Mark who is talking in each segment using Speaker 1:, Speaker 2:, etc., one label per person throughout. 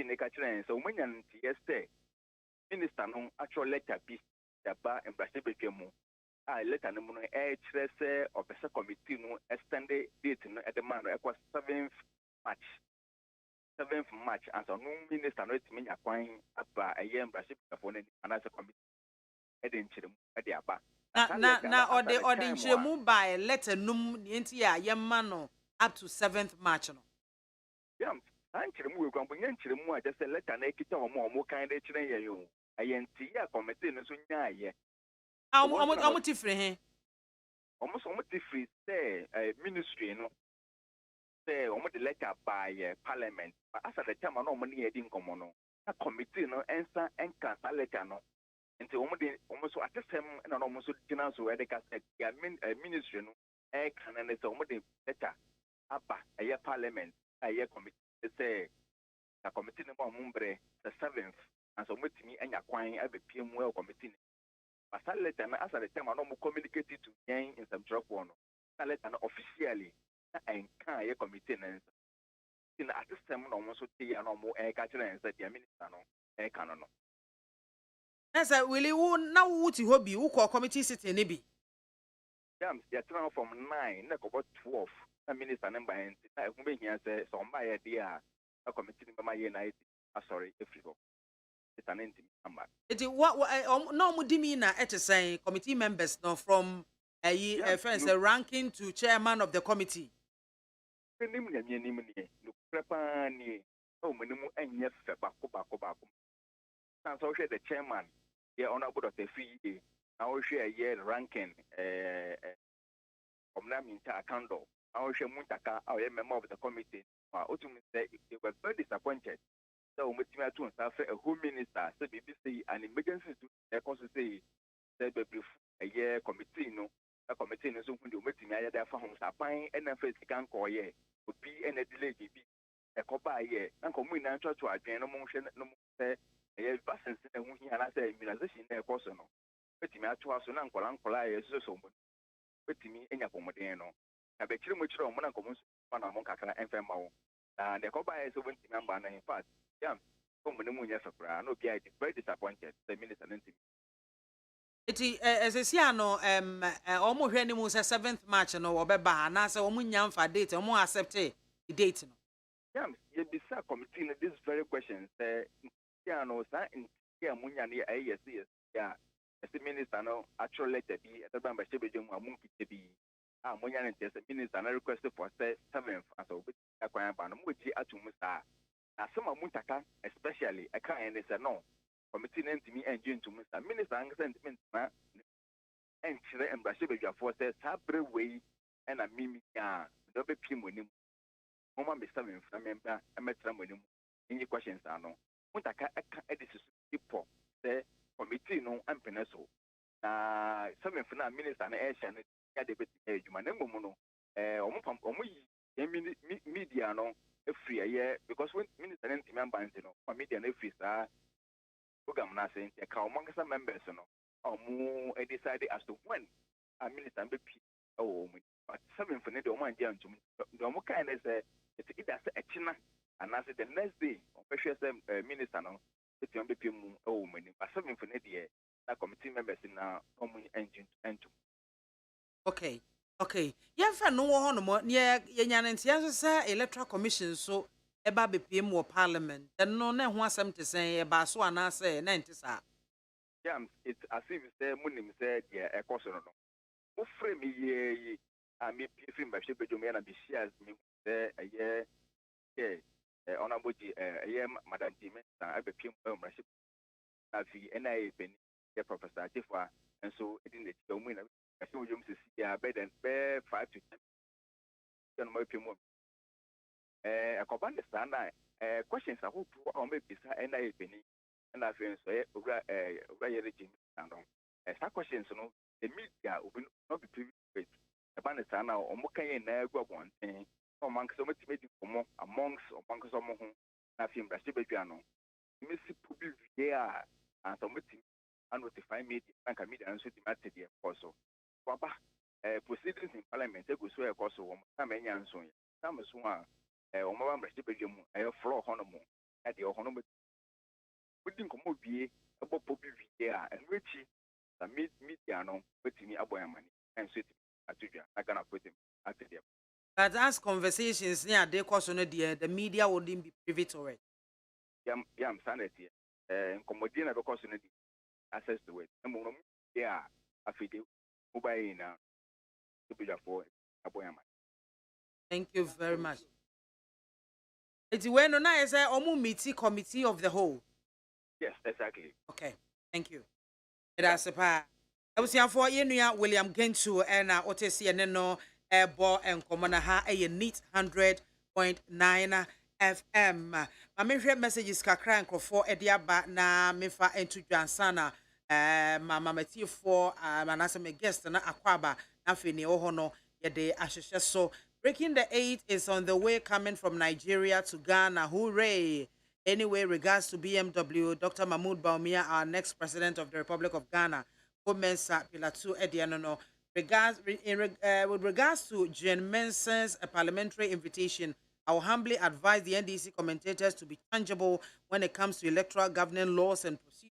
Speaker 1: ne ka kyerɛ sɛ wɔn nya ntiɛ sɛ minister no actual letter bi yaba embrace bedwa mu a letter no mu no kyerɛ sɛ ɔpɛsɛ committee no extend date no at the man no ɛkɔ 7th March and so no minister no etimi nya kwan aba ɛyɛ embrace bedwafo no ana sɛ committee ɛde nkyerɛ mu ɛde aba
Speaker 2: na ɔde nkyerɛ mu by letter num nti a yɛma no up to 7th March no
Speaker 1: yam nkyerɛ mu wekwan nya nkyerɛ mu a just letter na ekita ɔmo kan de kyerɛ yɛ yo ayɛnti ya committee no so nyaayɛ
Speaker 2: ɔmo ti firi he
Speaker 1: ɔmo ti firi sɛ ministry no sɛ ɔmo de letter by parliament asa the time na ɔmo ne yɛ di nkɔmɔ no na committee no ensa enka sa letter no nti ɔmo so atesɛm na ɔmo so gyina so ɛde ka sɛ ya ministry no kan na sɛ ɔmo de letter aba ɛyɛ parliament ɛyɛ committee sɛ na committee no ɔmo mbrɛ the 7th and so mutimi anya kwan abepie mu e committee asa letter na asa the time na ɔmo communicate to yen in some drop one na letter na officially na enka ye committee na nsa na at this time na ɔmo so tie na ɔmo ka kyerɛ nsa dia minister no ka no
Speaker 2: esa wili wo na wo ti hobi wo kɔ committee sitting ne bi
Speaker 1: jams ya transfer from 9 na kɔ 12 na minister na mba nti na ehun be hia sɛ so mba ye dia na committee ni ma ye na sorry everybody it's an intimate number.
Speaker 2: No mudimi na etesen committee members no from friends ranking to chairman of the committee.
Speaker 1: No prepare ni no minimum enye fe bako. So the chairman honorable Dr. Fee now share year ranking omnaminta akando now share muntaka our member of the committee ultimately they were very disappointed. So we to a home minister said BBC an emergency to cause say brief a year committee no a committee no so when you meet me there for home sapan and first can call ye would be any delay be a copa ye and come in and try to adjourn no motion no say a year passing and when he had say immunization there person no but me to us and kola so but me in your pomodeno I bet you much on one commons one among kakra and female and the copa is over to in fact yeah, no be very disappointed. The minister
Speaker 2: as a siano almost any moon 7th March no obeba na say omu nyamfa date omu accept the date no.
Speaker 1: Yeah, you be sir committee this very question say siano sa in here munya ne ayesi yeah as the minister no actual letter be at the bamba shebejum amun kitebi munya ne test minister na request for say 7th as obi akwan ba no mu ji atumu sa some muntaka especially I can't say no committee to me and to Mr. Minister and sentiment and chile and Brasibia forces sabre way and a mimi double pim with him. Mama be 7 from member and metram with him. Any questions are no. Muntaka edit people say committee no and peneso. 7 for now minister and air and get a bit age. My name mono media no. Free a year because when minister and member media free program na say a cow amongst members or more decided as to when a minister be but 7 for the one jam to me the more kind is it's either a china and I said the next day on precious minister no it's on be but 7 for the that committee members in engine and
Speaker 2: Okay. Yemfa no wo hono mo ne yenyanentia so say electoral commission so eba bepiem wo parliament. No na ho asem te sen eba so ana say na enti sa.
Speaker 1: Yeah, it's as if say munim say the ekoso no. Mo frame ye me film ba shebe me na be shares me say honorable madam Jimmy na bepiem membership na fi NIA ben professor Atifa and so it in the mu na I saw you see better than 5 to 10. I can understand that questions are who maybe and I penny and I feel so regime and some questions the media will not be privileged. The bandstand now or Mokan and one thing amongst so much amongst or amongst some whom I feel Brasibiano. Missy Pubi there and some and notify media and media and so the matter also. Papa, proceedings in Parliament, they go so a course of some any answer. Some is one, Omaba Brestibajum, a floor honomo, at the Ohonom. We didn't come over here about Poppy Via and Richie, the Midiano, putting me a boy money and sitting at Julia. I cannot put him at the
Speaker 2: But as conversations near the course on the media wouldn't be privy to it.
Speaker 1: Yam sanity and Commodina because in access to it. And yeah, I feel mobile now to be for a boy.
Speaker 2: Thank you very much. It's when I say Omu Committee of the Whole.
Speaker 1: Yes, exactly.
Speaker 2: Okay, thank you. That's a pa. I was here for William Gentu and Otesi and no airball and common ha a neat 100.9 FM. My main messages kakra and for Ediaba na mefa into Jansana. Mama Mati for manasa me guest na akwaba na fini ohono yede asheshe so. Breaking the 8 is on the way coming from Nigeria to Ghana. Hooray! Anyway, regards to BMW, Dr. Mahmoud Baumia, our next president of the Republic of Ghana, Mensa Pilatu Edianono. With regards to Jen Menson's parliamentary invitation, I will humbly advise the NDC commentators to be tangible when it comes to electoral governing laws and procedures.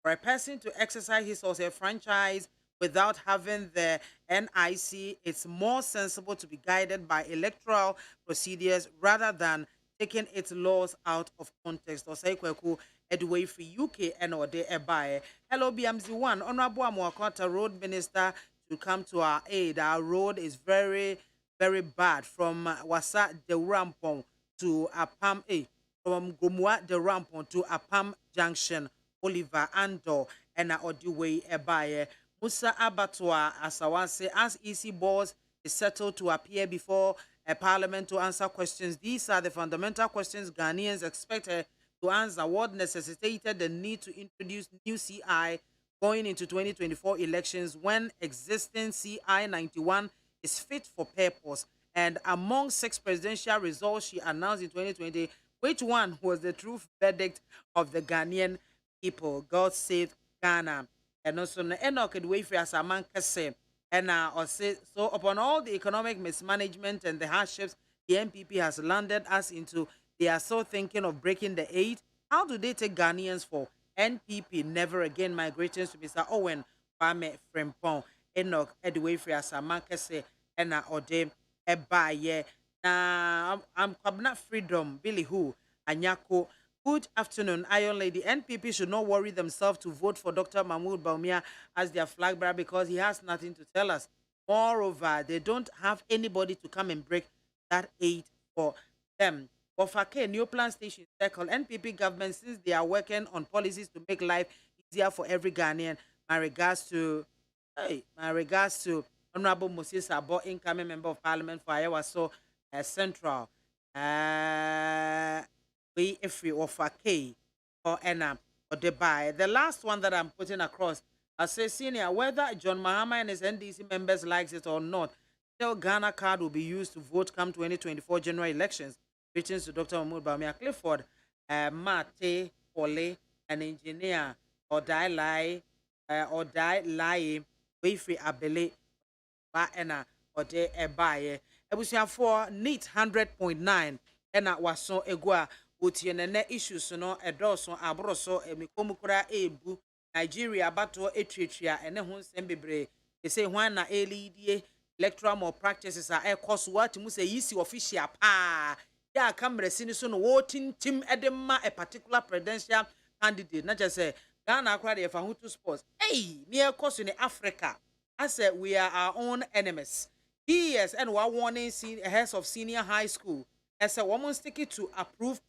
Speaker 2: For a person to exercise his or her franchise without having the NIC, it's more sensible to be guided by electoral procedures rather than taking its laws out of context. Or say kweku edway for UK and or de ebae. Hello BMZ1, Honorable Amuakota Road Minister to come to our aid. Our road is very, very bad from Wasa de Rampon to Apam from Gumwa de Rampon to Apam Junction. Oliver Ando and Odiway Ebaye. Musa Abatwa Asawase as EC boss is settled to appear before a parliament to answer questions. These are the fundamental questions Ghanaians expected to answer. What necessitated the need to introduce new CI going into 2024 elections when existing CI 91 is fit for purpose? And among 6 presidential results she announced in 2020, which one was the true verdict of the Ghanaian people? God save Ghana. And also, Enoch Edwayfrey as a man kese. And so upon all the economic mismanagement and the hardships the NPP has landed us into, they are so thinking of breaking the 8. How do they take Ghanaians for? NPP never again. My greetings to Mr. Owen Kwame Frempong. Enoch Edwayfrey as a man kese. And Ode Ebaye. Now I'm Kwabna Freedom Billy Who Anyako. Good afternoon, Iron Lady. NPP should not worry themselves to vote for Dr. Mahmoud Baumia as their flag bearer because he has nothing to tell us. Moreover, they don't have anybody to come and break that 8 for them. Bofake, New Plan Station Circle, NPP government, since they are working on policies to make life easier for every Ghanaian. My regards to Honorable Moses Abo, incoming member of Parliament for Ayawaso Central. We if we offer K or Enam or Dubai. The last one that I'm putting across, I say senior, whether John Mahama and his NDC members likes it or not, still Ghana card will be used to vote come 2024 general elections. Greetings to Dr. Mahmoud Baumia Clifford, Mate, Ole, an engineer, or die lie, we free abele, ba ena, or de ebaye. Ebusia for neat 100.9, ena waso egua. Utienene issues no edoso abroso emikomukura ebu Nigeria bato etwetwea ene ho nsem bebre e say hwan na elidie electoral malpractices are ekos what mu say yisi official pa ya camera sini so no wotintim edema a particular presidential candidate na just say Ghana akra de fa hutu sports ni ekos in Africa. I said we are our own enemies. Yes, and we warning heads of senior high school as a woman sticky to approve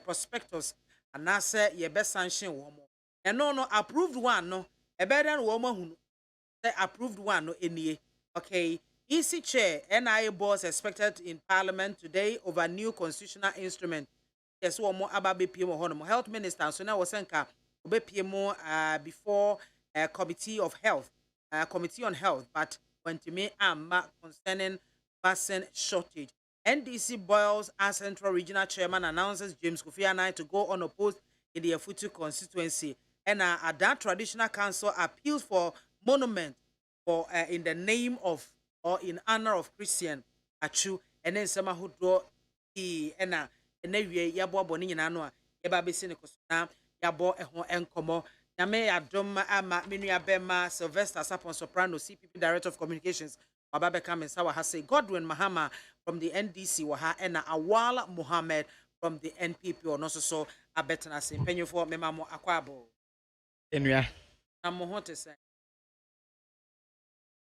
Speaker 2: prospectus and I said ye best sanction woman. And no approved one no a better woman who the approved one no any. Okay. EC chair NIA boss expected in parliament today over new constitutional instrument. Yes, one more about BPM health minister. So now was senka BPM before committee of health, committee on health, but when to me concerning vaccine shortage. NDC boils as Central Regional Chairman announces James Kofi Annan to go unopposed in the Afutu constituency. And at that traditional council appeals for monument for in the name of or in honor of Christian Achu. And then some who draw the and then we yabo boni nyina no yɛba bɛsi ne koso na yɛabɔ ɛho nkɔmmɔ nyame adom ama me nua bɛma Sylvester Sapon Soprano CPP Director of Communications waba bɛka me nsa wɔ ha say Godwin Mahama from the NDC wɔ ha ɛna Awal Mohammed from the NPP ɔno nso so abɛtena ase mpanyinfoɔ mema mo akɔ abo
Speaker 3: enua
Speaker 2: na mo ho te sɛ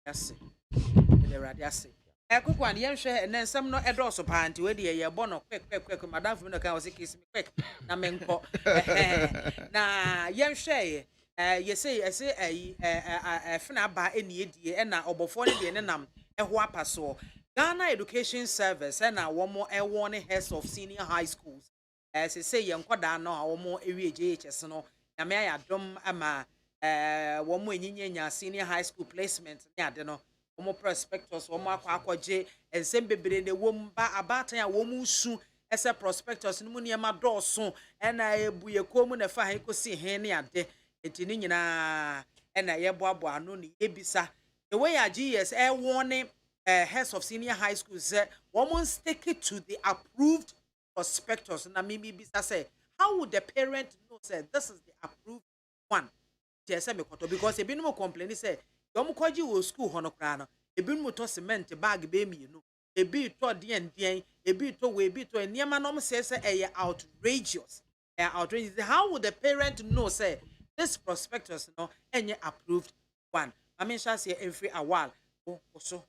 Speaker 2: ase ele radi ase kukwan yɛnhwɛ ɛnɛ nsɛm no ɛdɔɔso paa nti wedi yɛbɔ no quick madam fumi no ka wɔ sɛ kiss me quick na menkɔ na yɛnhwɛ yɛsɛ ɛsɛ ɛfena aba ɛni edie ɛna ɔbɔfoɔ ne deɛ ne nam ɛho apa soɔ Ghana Education Service ɛna wɔn ɛwɔ ne heads of senior high schools sɛ yɛn nkɔdaa no a wɔn ewie JHS no nyame ayɛ adom ama wɔn enyinya senior high school placement ne ade no wɔn prospectus wɔn akɔgye nsɛm bebree na wɔn ba abatan a wɔn su ɛsɛ prospectus no mu nneɛma dɔɔso ɛna ebuye kɔn na fa ha ekosi hen ne ade eti ne nyinaa ɛna yɛboaboa ano ne yɛbisa the way a GS ɛwɔ ne heads of senior high school sɛ wɔn stick it to the approved prospectus na mimi bisa say how would the parent know say this is the approved one say me koto because ebi no complain say yom kwaji wo school hono kra no ebi no to cement bag be mi no ebi to den ebi to we ebi to niema no say outrageous how would the parent know say this prospectus no any approved one I mean sha say every awal so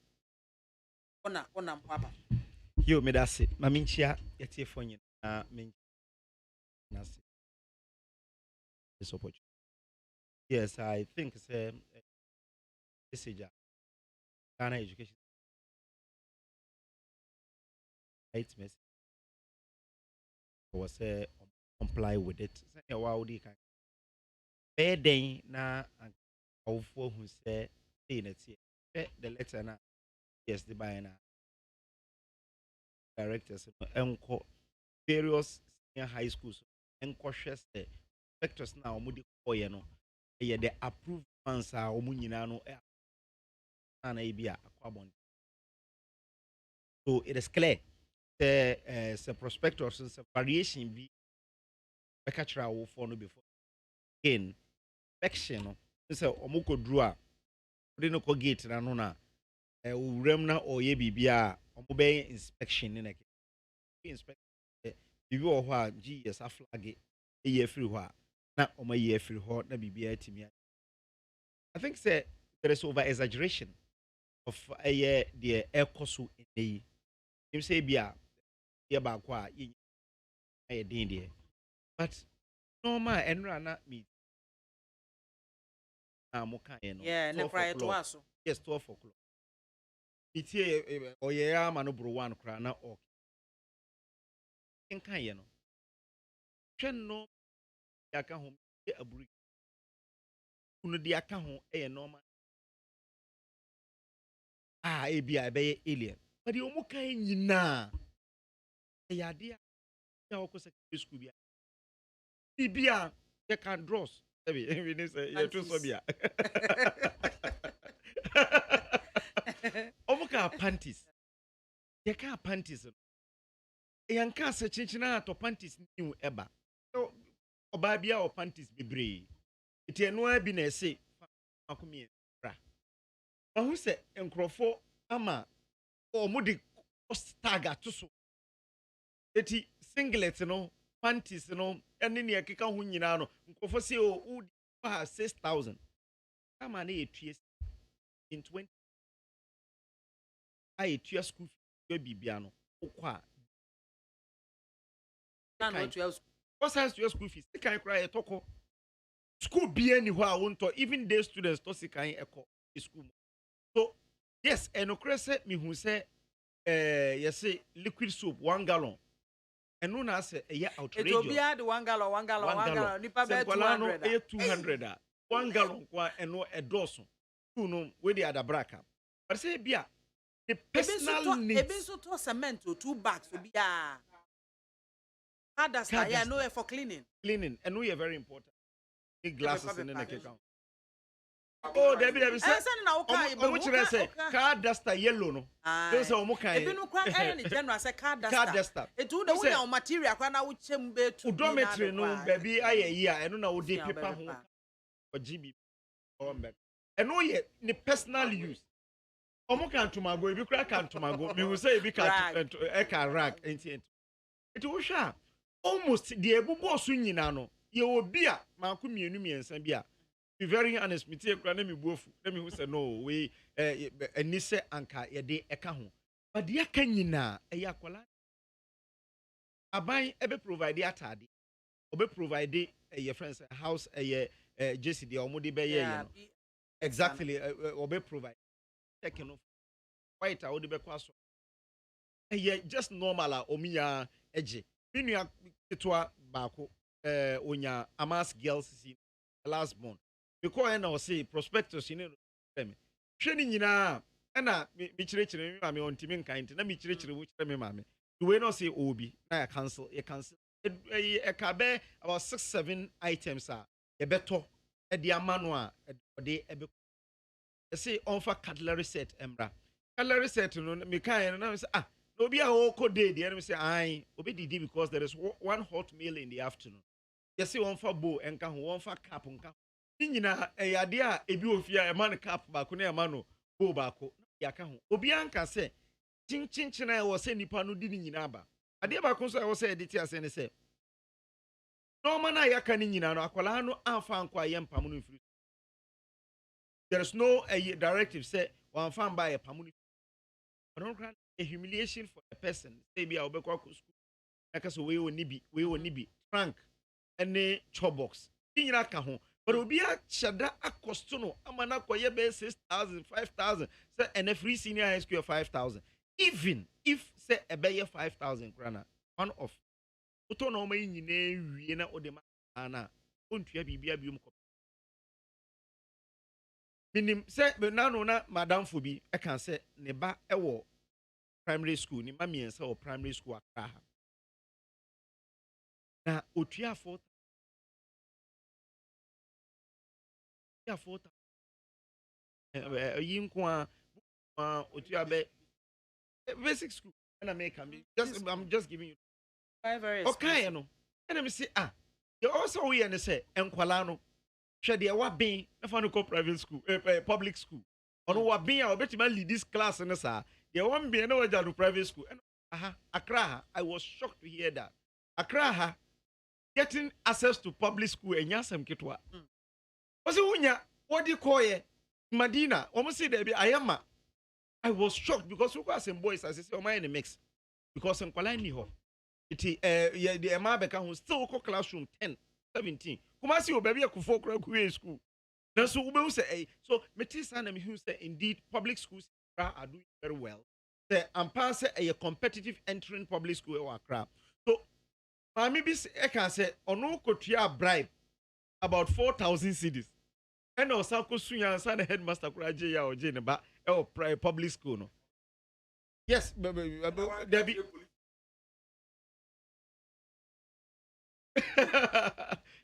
Speaker 2: ona mpapa
Speaker 3: yo me da se ma minchia yetie fonyin na men na se this opportunity. Yes, I think say message Ghana education right message was comply with it. Say wow di kan be den na awfo hu say na tie the letter na yes the BIAMAH directors enko various senior high schools enko hwese vectors na omudi koye no the approved ones are omunyina no na ebia akwabon. So it is clear the prospectus is a variation be bekachra wo for no before again inspection no say omoko dru a odi no ko gate na no na owuram na oye bibia omobe inspection ne inspect bibi wo ho a GS a flag e free ho a na omaye free ho na bibia timi. I think say there is over exaggeration of the air cosu in the you say bia ye ba kwa ye din there but normal enra na me amuka ye no
Speaker 2: yeah ne cry to aso
Speaker 3: yes 12 o'clock itie oye ama no bro one kra na o kan ye no twen no ya ka ho ye aburi unu di aka ho e normal ebia be alien but you omuka nyina ya dia ya wako secondary school bia you can draws we need say you too so bia omuka panties you can panties yanka se chinchina to panties new eba oba bia o panties bebre eti eno abi na ese makomi bra mahu se enkrofo ama omudi stagger to so eti singlet no panties no ene ne ekeka ho nyina no enkrofo se o udi 6000 kama na etua in 20 etua school fee bibia no okwa
Speaker 2: na etua
Speaker 3: what's your school fees kan cry etoko school bia ni ho a wonto even day students to see kan eko school. So yes enokre se mi hu se yes liquid soap 1 gallon eno na se outrageous
Speaker 2: etobia the 1 gallon nipa be 200
Speaker 3: 200 1 gallon kwa eno edoso tu no we dey adabraka but say bia the personal needs
Speaker 2: ebe so to cement to 2 bags obia others yeah no for cleaning
Speaker 3: and we are very important big glasses in the account Oh, Debbie, Debbie,
Speaker 2: say na wo ka
Speaker 3: omo chere say car duster yellow no. Don't say omo kan.
Speaker 2: Ebi no kwa any general say car duster.
Speaker 3: Car duster.
Speaker 2: Etu de wo nya material kwa na wo chem be tu.
Speaker 3: Odometry no baby aye yi a eno na wo de paper ho for GB or back. Eno ye ni personal use. Omo kan tomago ebi kura kan tomago. Me will say ebi kan rag enti. It wo sha almost the ebubo so nyina no. Ye obi a manko mienu miensa bi a. Be very honest, me tie kura na me buofu. Na me hu say no we eni se anka ye de eka ho. But the aka nyina e yakola. Aban ebe provide atade. Obe provide your friends house JC the omo de be ye no. Exactly obe provide. Taking off. White a ode be kwaso. Just normal a omiya eje. Minua ketwa baako onya amas girls si last month. Because na o say prospectus ni me. Hwe ni nyina na me kirechire me maame ontimi nkan nti na me kirechire wo kire me maame. The way no say obi na ya cancel kabe about 6-7 items are ye beto e de amano a de ebe say on for cutlery set embra cutlery set no me kan na say no be a whole day the enemy say ai obi didi because there is one hot meal in the afternoon you see one for bowl enka ho one for cap nka nyina ade a ebi ofia e man cap ba ko na e man bowl ba ko ya ka ho obi anka say chin na wo say nipa no di ni nyina ba ade ba ko so wo say editi ase ne say no man na ya ka ni nyina no akwala no amfa anko aye mpam no mfiri there is no directive say one fan by a pamu a humiliation for the person say be a obekwa school like so we woni bi trunk any chobox nyina ka ho but obi a chada akosto no amana koye be 6,000 5,000 say and free senior high school 5,000 even if say e be 5,000 krana one of uto no ma nyina wie na ode ma ana ontua bibia biom ko minim say nano na madam fobi e kan say ne ba e wo primary school ni ma miensa wo primary school akra ha na otua 4,000 yinko a otua be basic school na make am just I'm just giving you
Speaker 2: very
Speaker 3: okay no and me say you also we and say enkwala no hwe de wa ben na fa no ko private school public school ono wa ben a obetima lead this class no sa de one ben na waja do private school Accra I was shocked to hear that Accra getting access to public school enyasem ketwa was unya what do you call it Madina almost say there be ayama I was shocked because we got some boys as say o man in the mix because enkwala ni ho iti the emabeka who still ko classroom 10 17 kuma si o baby akufo kura kuwe school na so ube say so metisa na me hu say indeed public schools are doing very well say ampa say a competitive entering public school or Accra so mami bi e can say ono kotua bribe about 4,000 cedis and also ko sunya san the headmaster kura je ya oje ne ba e public school no yes there be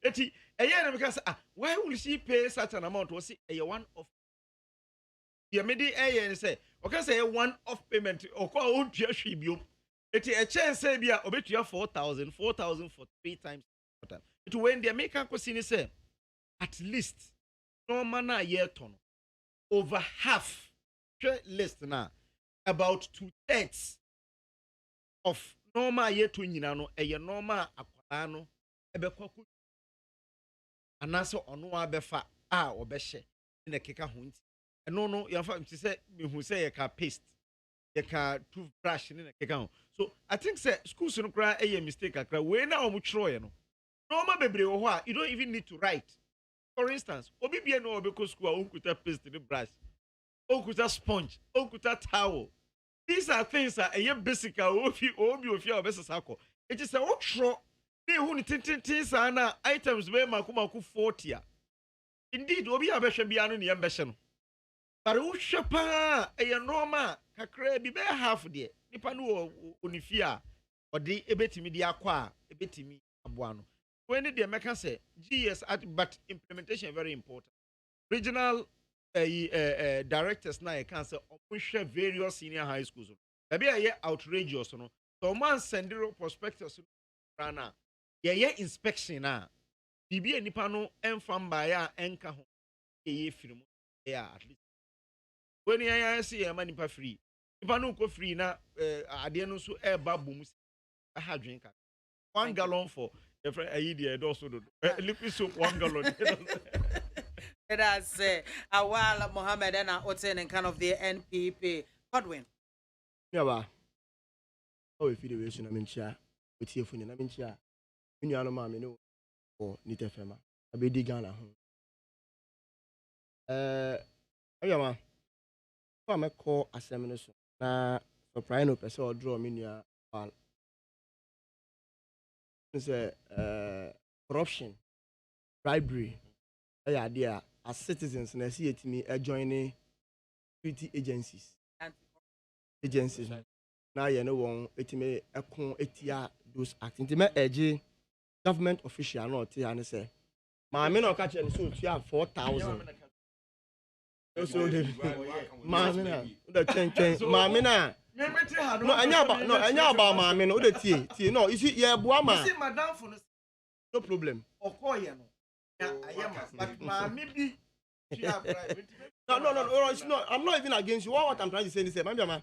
Speaker 3: eti na because why will she pay such an amount was a one off the medi say okay say one off payment or call on tua hwe biom eti chance say bia obetua 4,000 for 3 times it when they make am say at least no man a year ton over half list na about 2/3 of normal year to nyina no normal akwala no ebekwa ku anaso ono abefa obehye na keka ho nti eno no yafa mti se mehu se ye ka paste ye ka toothbrush na keka ho so I think say schools no kra mistake akra we na omo twro ye no normal bebre wo ho a you don't even need to write for instance obi bia no obeko school a onkuta paste ne brush onkuta sponge onkuta towel these are things that basic obi a obesesa ko it is a otro who ni tintin sana items be makumaku 40 indeed obi abehwe bia no ne yembehye no but wo hwepa normal kakra bi be half de nipa no onifia odi ebetimi de akwa ebetimi aboa no when the meka say GS but implementation very important regional directors na can say share various senior high schools. Maybe a outrageous no. So man send prospectus rana. Yeah inspection na. Bibi nipa no enfam ba ya enka ho. Ye film. Yeah at least. When you see a man nipa free. Nipa no go free na ade no so e ba bom ha drink 1 gallon for the friend ayi dey also do. Liquid soap 1 gallon.
Speaker 2: That's Awal Mohammed and Oten and kind of the NPP. Godwin.
Speaker 4: Yeah, ba. Oh, if you do na mencha, with you na mencha. You know MAAME no or nite fema. Abedi Ghana ho. Yeah, ma. For me call assembly so. Na surprise no person or draw me near all. Say corruption, bribery. Yeah, there as citizens na see it me joining security agencies. Now you know one etime ekon etia those acts. Intime edge government official not here and say MAAME no catch any so you 4,000. So the MAAME na the chen MAAME na no anya about MAAME no the tie no you see yeah boama.
Speaker 3: See madam for
Speaker 4: No problem.
Speaker 3: Okoye no. Yeah, I am but MAAME bi
Speaker 4: No, it's not. I'm not even against you. What I'm trying to say is, man,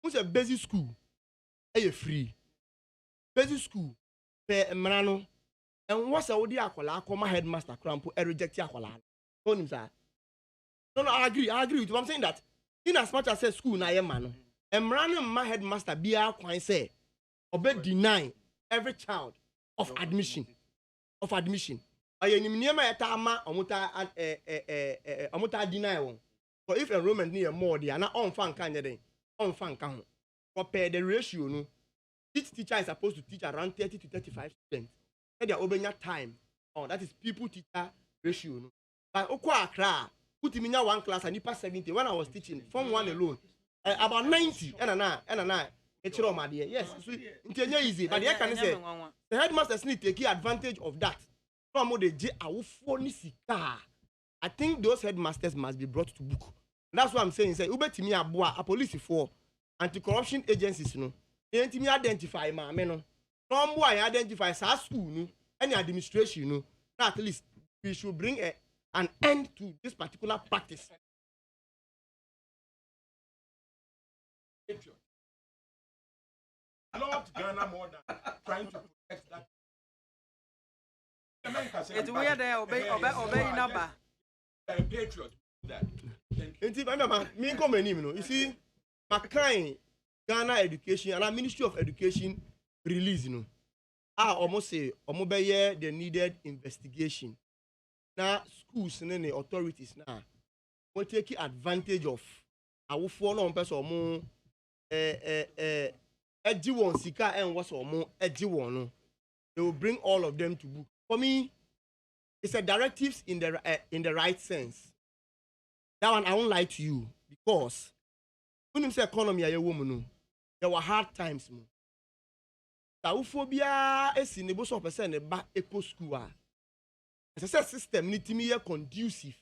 Speaker 4: who's a basic school? Are you free? Basic school, pay Mrano, and what's a Odi Akola, my headmaster, Crampo, and reject Akola. Told him, sir. No, I agree with you. I'm saying that in as much as I say school, na man, and Mrano, my headmaster, be our quite say, obey deny every child of admission. I am near my tama, omuta deny one. So if enrollment near more, they are not on fan candidate, on fan count. Compare the ratio, no. Each teacher is supposed to teach around 30 to 35 students. They are opening time. Oh, that is people teacher ratio, no. But Okwa Accra, put me in one class and you pass 70. When I was teaching, Form 1 alone, about 90, my dear. Yes, it's easy. But the can say the headmasters need to take advantage of that. I think those headmasters must be brought to book. That's what I'm saying. Say, Ubetimi Abua, a police for anti-corruption agencies, no. They identify MAAME, no. No more identify sa school, no. Any administration, no. Now, at least we should bring an end to this particular practice.
Speaker 5: Lord Ghana more than trying to protect that.
Speaker 2: It's weird there, obey number.
Speaker 5: A patriot. That.
Speaker 4: Me come you see, my kind Ghana education and our Ministry of Education release, you know. I almost say, the needed investigation. Now, schools and the authorities now will take advantage of our phone person edgy one sika and what's or more edgy one. They will bring all of them to book. For me, it's a directives in the right sense. That one I won't lie to you because when you say economy a woman, there were hard times. Taophobia is in the most of percent back eco school. As I said, system need to be conducive.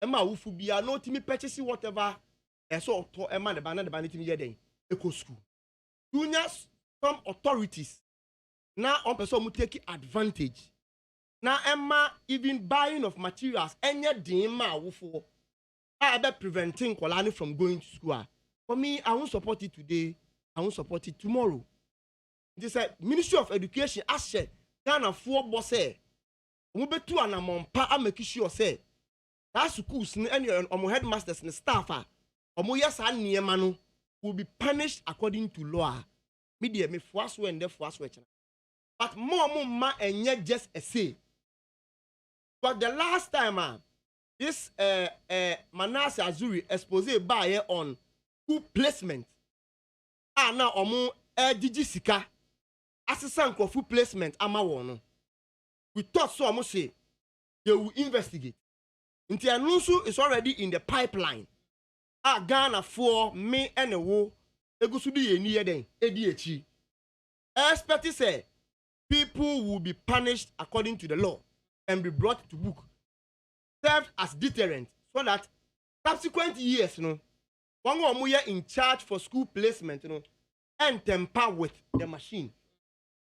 Speaker 4: Emma Ufubia no to me purchasing whatever a sort of Emma the banner the banner to me then eco school. Juniors, some authorities now on person will take advantage. Now Emma even buying of materials any dima wufo. I bet preventing Kolani from going to school. For me, I won't support it today. I won't support it tomorrow. They said Ministry of Education ashe Ghana 4 bosses. We be two and among pa I make sure say that schools any headmasters and staff yes and manu will be punished according to law. Media me force when they force which. But more ma and yet just a say. But the last time this Manasseh Azuri exposé by on school placement. Now omo digisika assistant for placement amawono. We thought so almost say they will investigate. Until Anusu is already in the pipeline. Ghana for me and a wo egusudi near then ADHE. Expect say people will be punished according to the law and be brought to book, served as deterrent so that subsequent years no one who are in charge for school placement no and temper with the machine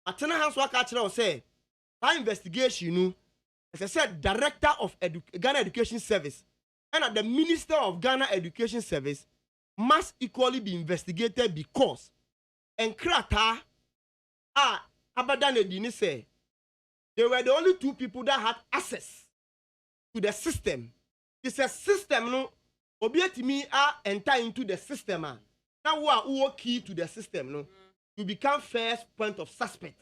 Speaker 4: atena hands work actually say that investigation no as I said director of Ghana Education Service and the minister of Ghana Education Service must equally be investigated because Enkrata Abadan Edini say they were the only two people that had access to the system. It's a system no obietimi enter into the system now who are key to the system no you become first point of suspect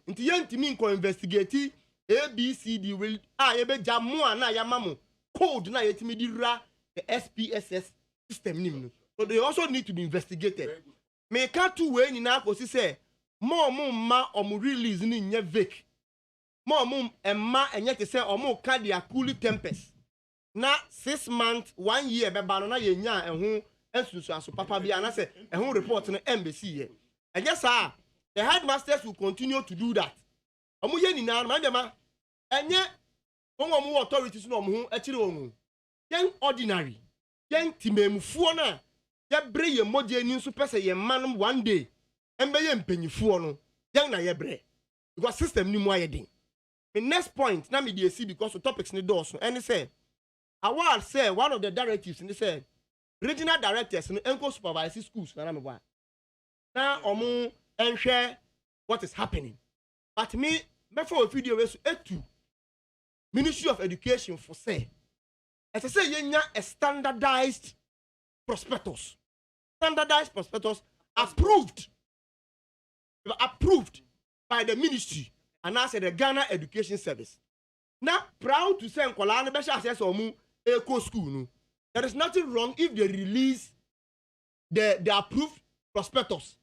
Speaker 4: nti yentimi ko investigate ABCD will ebe jamu na yamamu code na yetimi di ra the SPSS system nim no so they also need to be investigated me ka two way ni na ko si say mo ma omu release ni nye vake mo emma enye te say omu ka dia cool tempest na 6 months 1 year be ba no na yenya ehu ensusu aso papa bia na say ehu report no embassy here and yes sir the headmasters will continue to do that omu ye ni na ma dem enye omu authorities no omu akire omu yen ordinary yen timemufuo na ye bre ye moje ni nso pese ye man one day embe ye mpanyifuo no yen na ye bre because system ni mu ayedin the next point na me dey see because the topics ni doors and say award say one of the directives and say regional directors no enko supervise schools na me boy na omu enhwe what is happening but me for a video we so etu Ministry of Education for say as I say yenya a standardized prospectus approved by the ministry and I say the Ghana Education Service. Now proud to say nkola no be sha say omu eco school no there is nothing wrong if they release the approved prospectus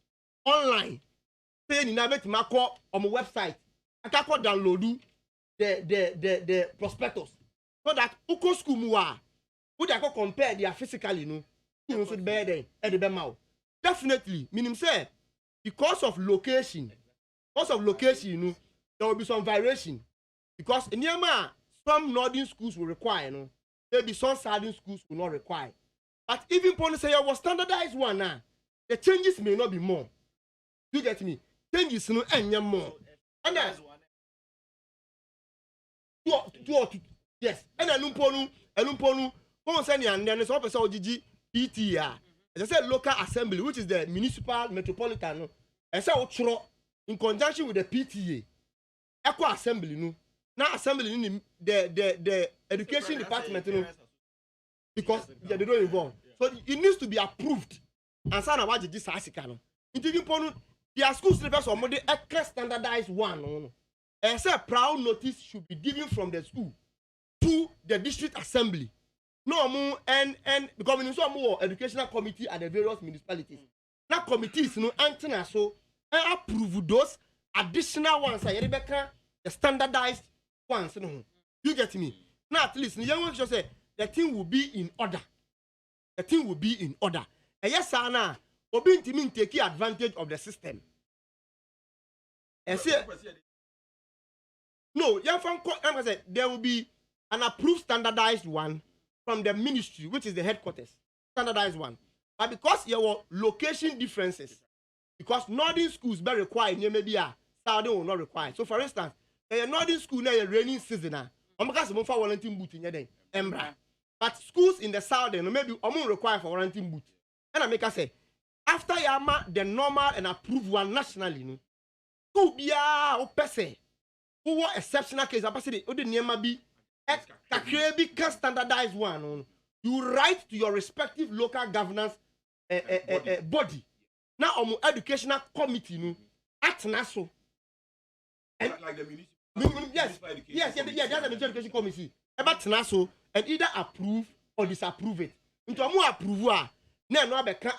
Speaker 4: online say ni na betima call on my website akako download the prospectus so that uko school mu wa would I compare their physically no you should be there at the bema definitely meaning say because of location you know there will be some variation because in Yama some northern schools will require no maybe some southern schools will not require but even when say was standardized one now the changes may not be more you get me changes no enya more and then yes and elumponu come say and then so person ogigi PT as I said local assembly which is the municipal metropolitan no and say ochro in conjunction with the PTA eco assembly no now assembly in the education department no because they don't involve so it needs to be approved and sana wa gigi sasika no into ponu their school syllabus or model a standardized one no and say proud notice should be given from the school to the district assembly no more and because we so more educational committee at the various municipalities now committees no antenna so and approve those additional ones the standardized ones no you get me now at least you want to say the thing will be in order and yes sir now obi ntimi take advantage of the system and say no there will be an approved standardized one from the ministry which is the headquarters standardized one but because there were location differences because northern schools be required maybe southern will not require so for instance a northern school na raining season because mo fa warranty boot in den embra but schools in the southern maybe omo require for warranty boot and I make us say after yama the normal and approved one nationally no school bia o pese who exceptional case apase o de niema bi kakre bi can standardized one no you write to your respective local governance body now omo educational committee no atna so and
Speaker 5: like the municipal
Speaker 4: yes that's the education committee about atna so and either approve or disapprove it into omo approve na no abeka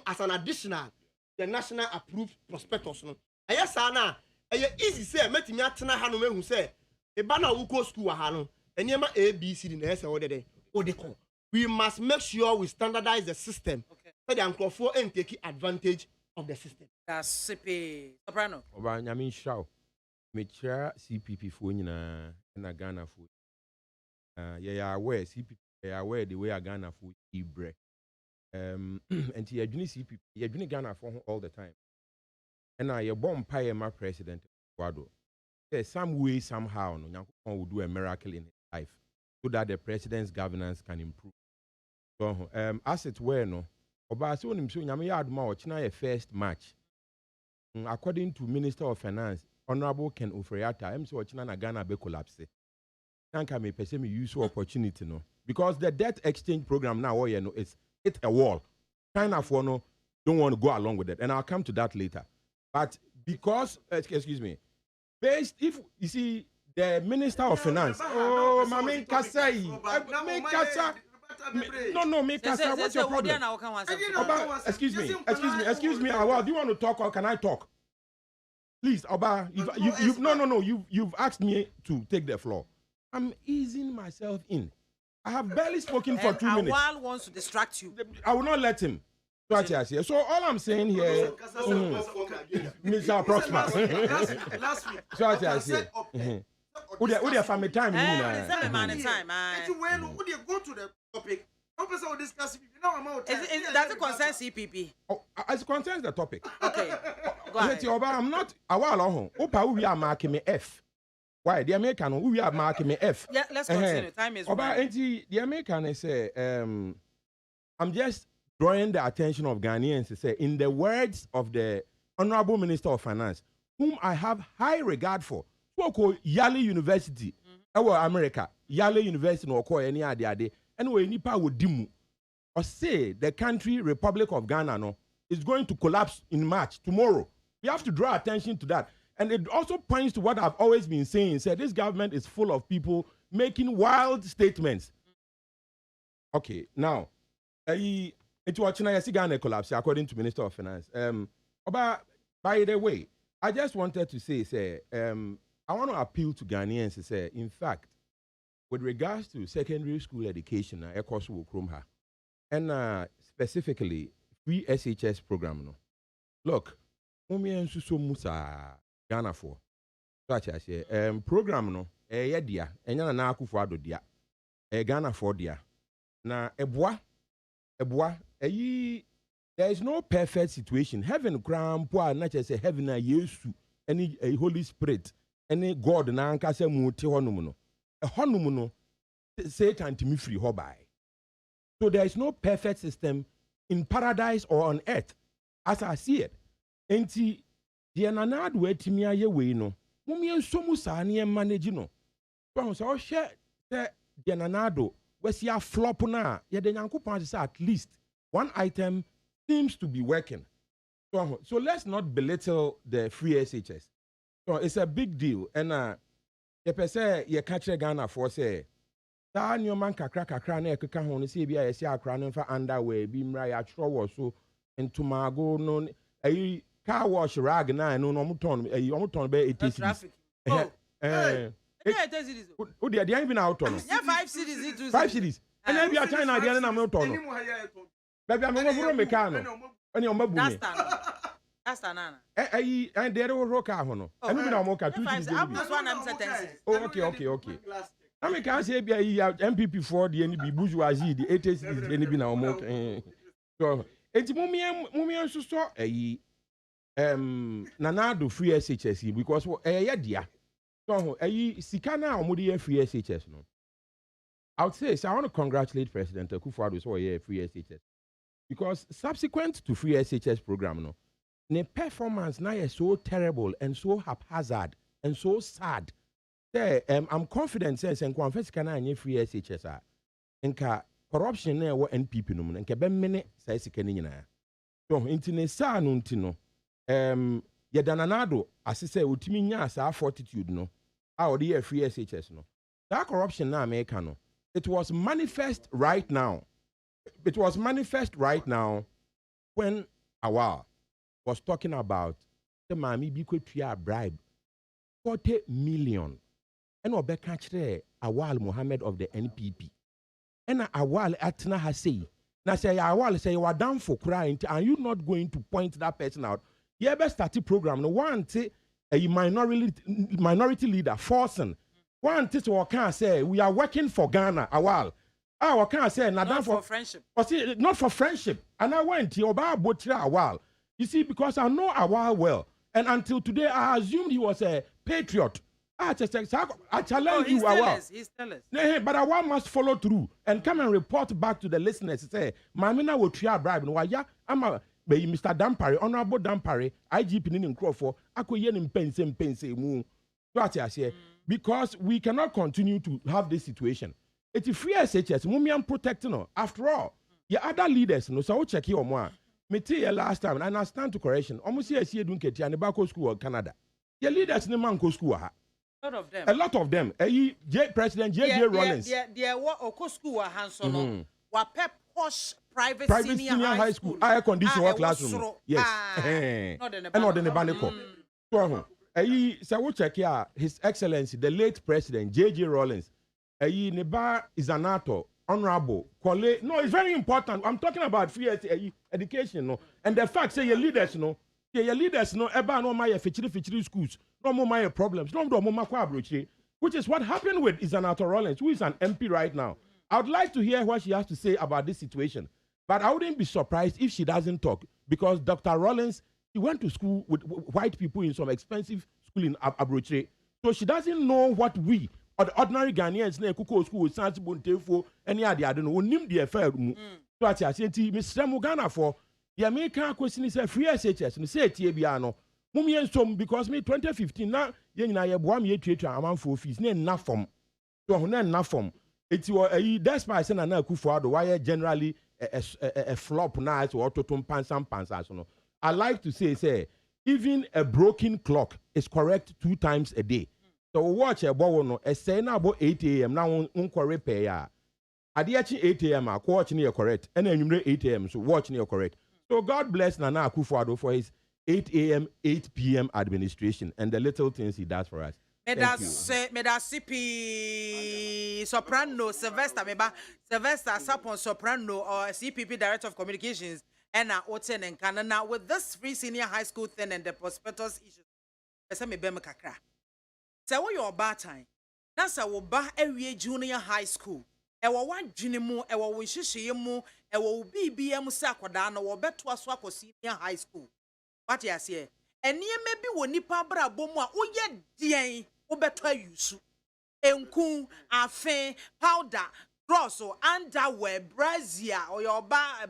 Speaker 4: as an additional the national approved prospectus no yes na easy say metimi atena ha no mehu say e ba na wo go school ha no enyema ABCD na say wo de ko we must make sure we standardize the system so the ankrofo and take advantage of the system
Speaker 2: that's CP soprano
Speaker 5: oba nyame hwa me kira CPP fo nyina na Ghana fo ye ya aware CPP aware the way Ghana for Ibre. And you CPP, you Ghana for all the time. And I bomb pie my president Wado. There's some way somehow no will do a miracle in his life so that the president's governance can improve. So as it were no, Oba so nim so nyame yad ma ochina a first match. According to Minister of Finance, Honorable Ken Oforiatta, I'm so ochina na Ghana be collapse. Nanka me pese me use opportunity no because the debt exchange program now it's a wall. China for no don't want to go along with it, and I'll come to that later. But because excuse me, based if you see the Minister of Finance, oh Mame Kasai, Mame Kasa. No, make us. What's your problem? Oba, excuse me. Awal, do you want to talk or can I talk? Please, Oba, you've asked me to take the floor. I'm easing myself in. I have barely spoken for 2 minutes.
Speaker 2: Awal wants to distract you.
Speaker 5: I will not let him. So all I'm saying here, Mr. Proxima.
Speaker 6: Last week,
Speaker 5: So I say, would you family time?
Speaker 2: It's a man time.
Speaker 6: Would you go to the topic? Professor will discuss it. You know, I'm out.
Speaker 2: Does it concern CPP?
Speaker 5: Oh, as it concerns the topic.
Speaker 2: Okay, go ahead.
Speaker 5: I'm not awal Opa we are marking me F. Why the American we are marking me F?
Speaker 2: Yeah, let's continue. Time is running.
Speaker 5: The American say, I'm just drawing the attention of Ghanaians to say, in the words of the Honorable Minister of Finance, whom I have high regard for, spoke Yale University, America, Yale University no call any ade, and we nipa would dimu. Or say the country Republic of Ghana no is going to collapse in March tomorrow. We have to draw attention to that. And it also points to what I've always been saying. Say this government is full of people making wild statements. Okay, now, it's watching Ghana collapse according to Minister of Finance. By the way, I just wanted to say, I want to appeal to Ghanaians to say, in fact, with regards to secondary school education, and specifically free SHS program, no. Look, Ghana for such as program no dia enya na akufo ado dia Ghana for dia na eboa there is no perfect situation. Heaven crown poor na say heaven na Yesu any Holy Spirit any God na anka say mu te honum no honum no Satan to me free hobai. So there is no perfect system in paradise or on earth as I see it. Enti the nanad wetimi aye we no mumie nsomu sa na manage no so share the nanado we see a flop na ye de nyankopon say at least one item seems to be working. So let's not belittle the free SHS. So it's a big deal. And ye pese ye catch Ghana for say ta nyoman kakra na ekeka ho no say bia ye see akra no fa underwear bi mra ya tro so entumago no ayi car wash rag na no omuton be 80
Speaker 2: traffic.
Speaker 5: Who the ain't been out on.
Speaker 2: Yeah, 5 cities it
Speaker 5: 5 cities. And then be a China the na me ton. Baby am go bro mekano. Ani o mabu
Speaker 2: That's nana.
Speaker 5: And there will rock ho no. Anu bi na mo ka 2 cities.
Speaker 2: I'm just one I'm sentences.
Speaker 5: Oh okay. I mean can say be MPP for the any bi bourgeoisie the 80 cities any bi na mo. So enti mumia so nanado free SHS because dia so sika na omudi free SHS no. I would say I want to congratulate President Akufo-Addo so free SHS because subsequent to free SHS program no the performance now is so terrible and so haphazard and so sad. I'm confident say and confess can I free SHS nka corruption na wo NPP no nka be mene say sika ni nyina so intine sa no ntino yedananado asese otimi nya sa fortitude no a odi free SHS no that corruption na America no it was manifest right now when Awal was talking about the MAAME bi kwetua bribe 40 million and obeka kire Awal Mohammed of the NPP and Awal atna ha say na say Awal say you are down for crying are you not going to point that person out. You ever started program no one say a minority leader forcing one thing to can say we are working for Ghana Awal Ah, what can I say?
Speaker 2: Not for friendship.
Speaker 5: Or see, not for friendship. And I went to Oba Botira a while. You see, because I know a while well. And until today, I assumed he was a patriot. I challenge you a while.
Speaker 2: He's tell us.
Speaker 5: But I want must follow through and come and report back to the listeners. Say, Mamina will try bribe. No, yeah, I'm a Mr. Dampare, Honorable Dampare, IGP in Crawford, I could hear him pense. Because we cannot continue to have this situation. It's free SHS, Mumian protecting her. After all, your other leaders, no, so check here more. Me tell you last time, and I stand to correction. Almost here, see, don't get you and the school of Canada. Your leaders in the Manco school.
Speaker 2: A lot
Speaker 5: of them. President J.J. Rollins.
Speaker 2: Yeah, what school are hands-on? What pep posh private senior high school.
Speaker 5: Air conditioned classroom. Yes. Not in the Banico. So we check here, His Excellency, the late President J.J. Rollins. Neba is an actor, honorable, college. No, it's very important. I'm talking about free education, no. And the fact say your leaders, no. Your leaders, no. Eba no my feature schools. No more my problems. No more my quabroche. Which is what happened with Izanato Rollins, who is an MP right now. I would like to hear what she has to say about this situation. But I wouldn't be surprised if she doesn't talk. Because Dr. Rollins, she went to school with white people in some expensive school in Abroche. So she doesn't know what we, or the ordinary Ghanaians, Kuko school, Sansibo, Tefo, any other, I don't know, name the affair. So I say, Mr. Mugana for the American question is a free SHS, and say, Tiabiano. Mummy some because me 2015 now, I have 1 year trade amount for fees, enough from. So, enough from. It's that's why I said, I could for the wire generally a flop night or to pants. I like to say, even a broken clock is correct 2 times a day. So watch a bow a say now about 8 a.m. now correct pay. I did 8 a.m. I watch near correct, and then 8 a.m. So watch near correct. So God bless Nana Akufo-Addo for his 8 a.m., 8 p.m. administration and the little things he does for us.
Speaker 2: CP Soprano Sylvester Sapon Soprano or CPP Director of Communications and Oten and Canada with this free senior high school thing and the prospectus issue. Pesame Bemakakra. So your bad time. That's our ba every junior high school. Ewa one junimu, ewa wishishimu, ewa BBM Sakwadana, or betua swako senior high school. What you say? And ye may be when nipa bra bomwa, o ye dien, o better use. Enku, afe, powder, grosso, underwear, brazier, or your bar,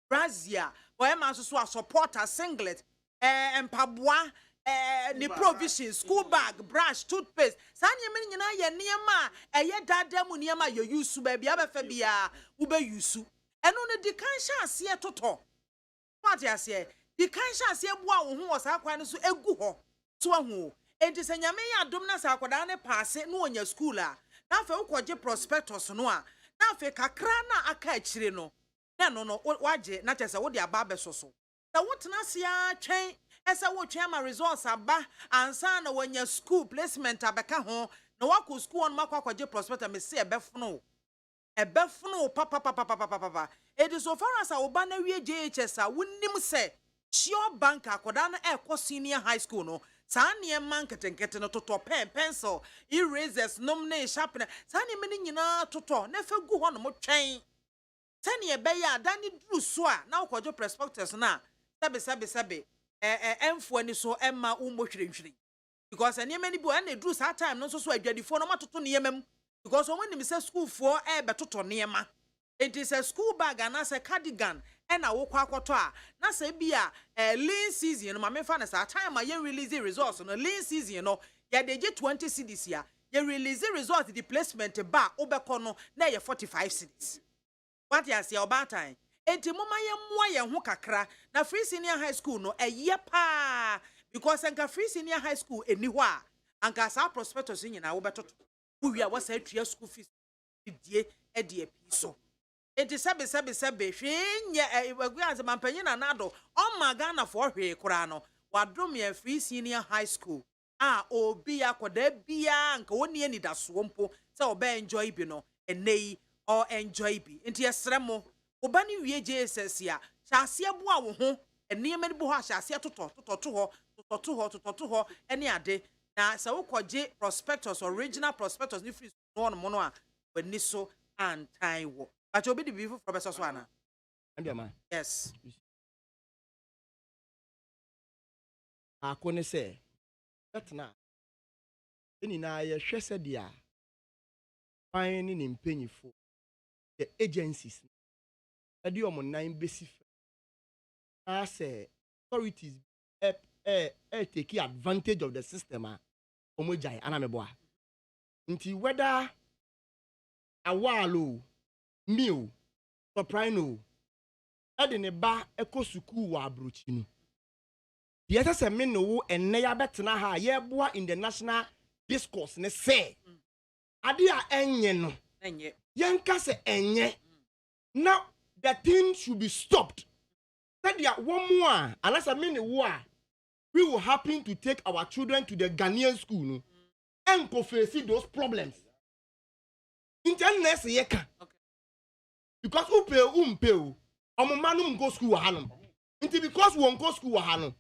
Speaker 2: brazier, or Emma so supporter singlet, and pabwa, ni provision, school bag, brush, toothpaste. Sanya mini na ye niema, ye dademu niema yo use baby abafebia, ube use. And on the decansha see a toto. What you say? The kansha se bua wo ho osa kwan so egu ho so ahu enti se nyame ya dom na sa akoda ne paase no onya school a na fe ukoje prospectus no a na fe kakra na aka akire no na no waje na chese wo de aba beso so na wotena se a twen esa wo twen ma results aba ansa na wonya school placement abeka ho na wako school on makwa kwaje prospectus me se ebefuno papa it is so far as our banner we JHS a wonnim se sure bank akoda na ekọ senior high school no saa ne man ketenkete no toto pen pencil erasers nomne sharpener saa ne meni nyina toto na fa gu ho no mo twen tane ebe ya dani dru so a na ukojo prospectus na sabe emfo ani so emma umbo hwirehwire because ene mani bi na dru saa time no so adwadifo no matoto ne yemam because when me say school for betoto ne yema it is a school bag and as a cardigan and a walk akoto a na say bia lean season no ma fa na sa time a ye release the results no lean season no ya dey 20 cedis ya ye release the result the placement ba obeko no na ye 45 cedis what ya say about time enti mama ye moa ye ho kakra na free senior high school no eye pa because enka free senior high school eni ho a anka sa prospectus nyina wo betoto we are was a school fees die e de so enti sabe hwenye waguanze mampanyi na nado o magana for hwe kura no wadom ye free senior high school obi akoda bia nka woni ani da so mpo se oba enjoy bi no enei or enjoy bi enti esremo oba ni wie JSS ya hyase aboa wo ho enema ni bo ho hyase toto ho eni ade na se wo koje prospectus original prospectus ni free no no a wani so and time wo. But you be the before Professor Swana.
Speaker 4: And
Speaker 2: Yes.
Speaker 4: Akone say that na any na ye hwe se dia fine ni mpanyifo the agencies e di omo nan besi as authorities take advantage of the system omo jai ana meboa nti whether awalo meal soprano ade ne ba ekosuku wa abrochi no yes se me no enne ya betena ha ye boa in the national discourse ne say ade a enye no
Speaker 2: Enye.
Speaker 4: yenka se enye now the thing should be stopped said there one more unless me ne wo a we will happen to take our children to the Ghanaian school no and go face those problems internet ye ka because umpe manum go school hanum until because we won't go school hanum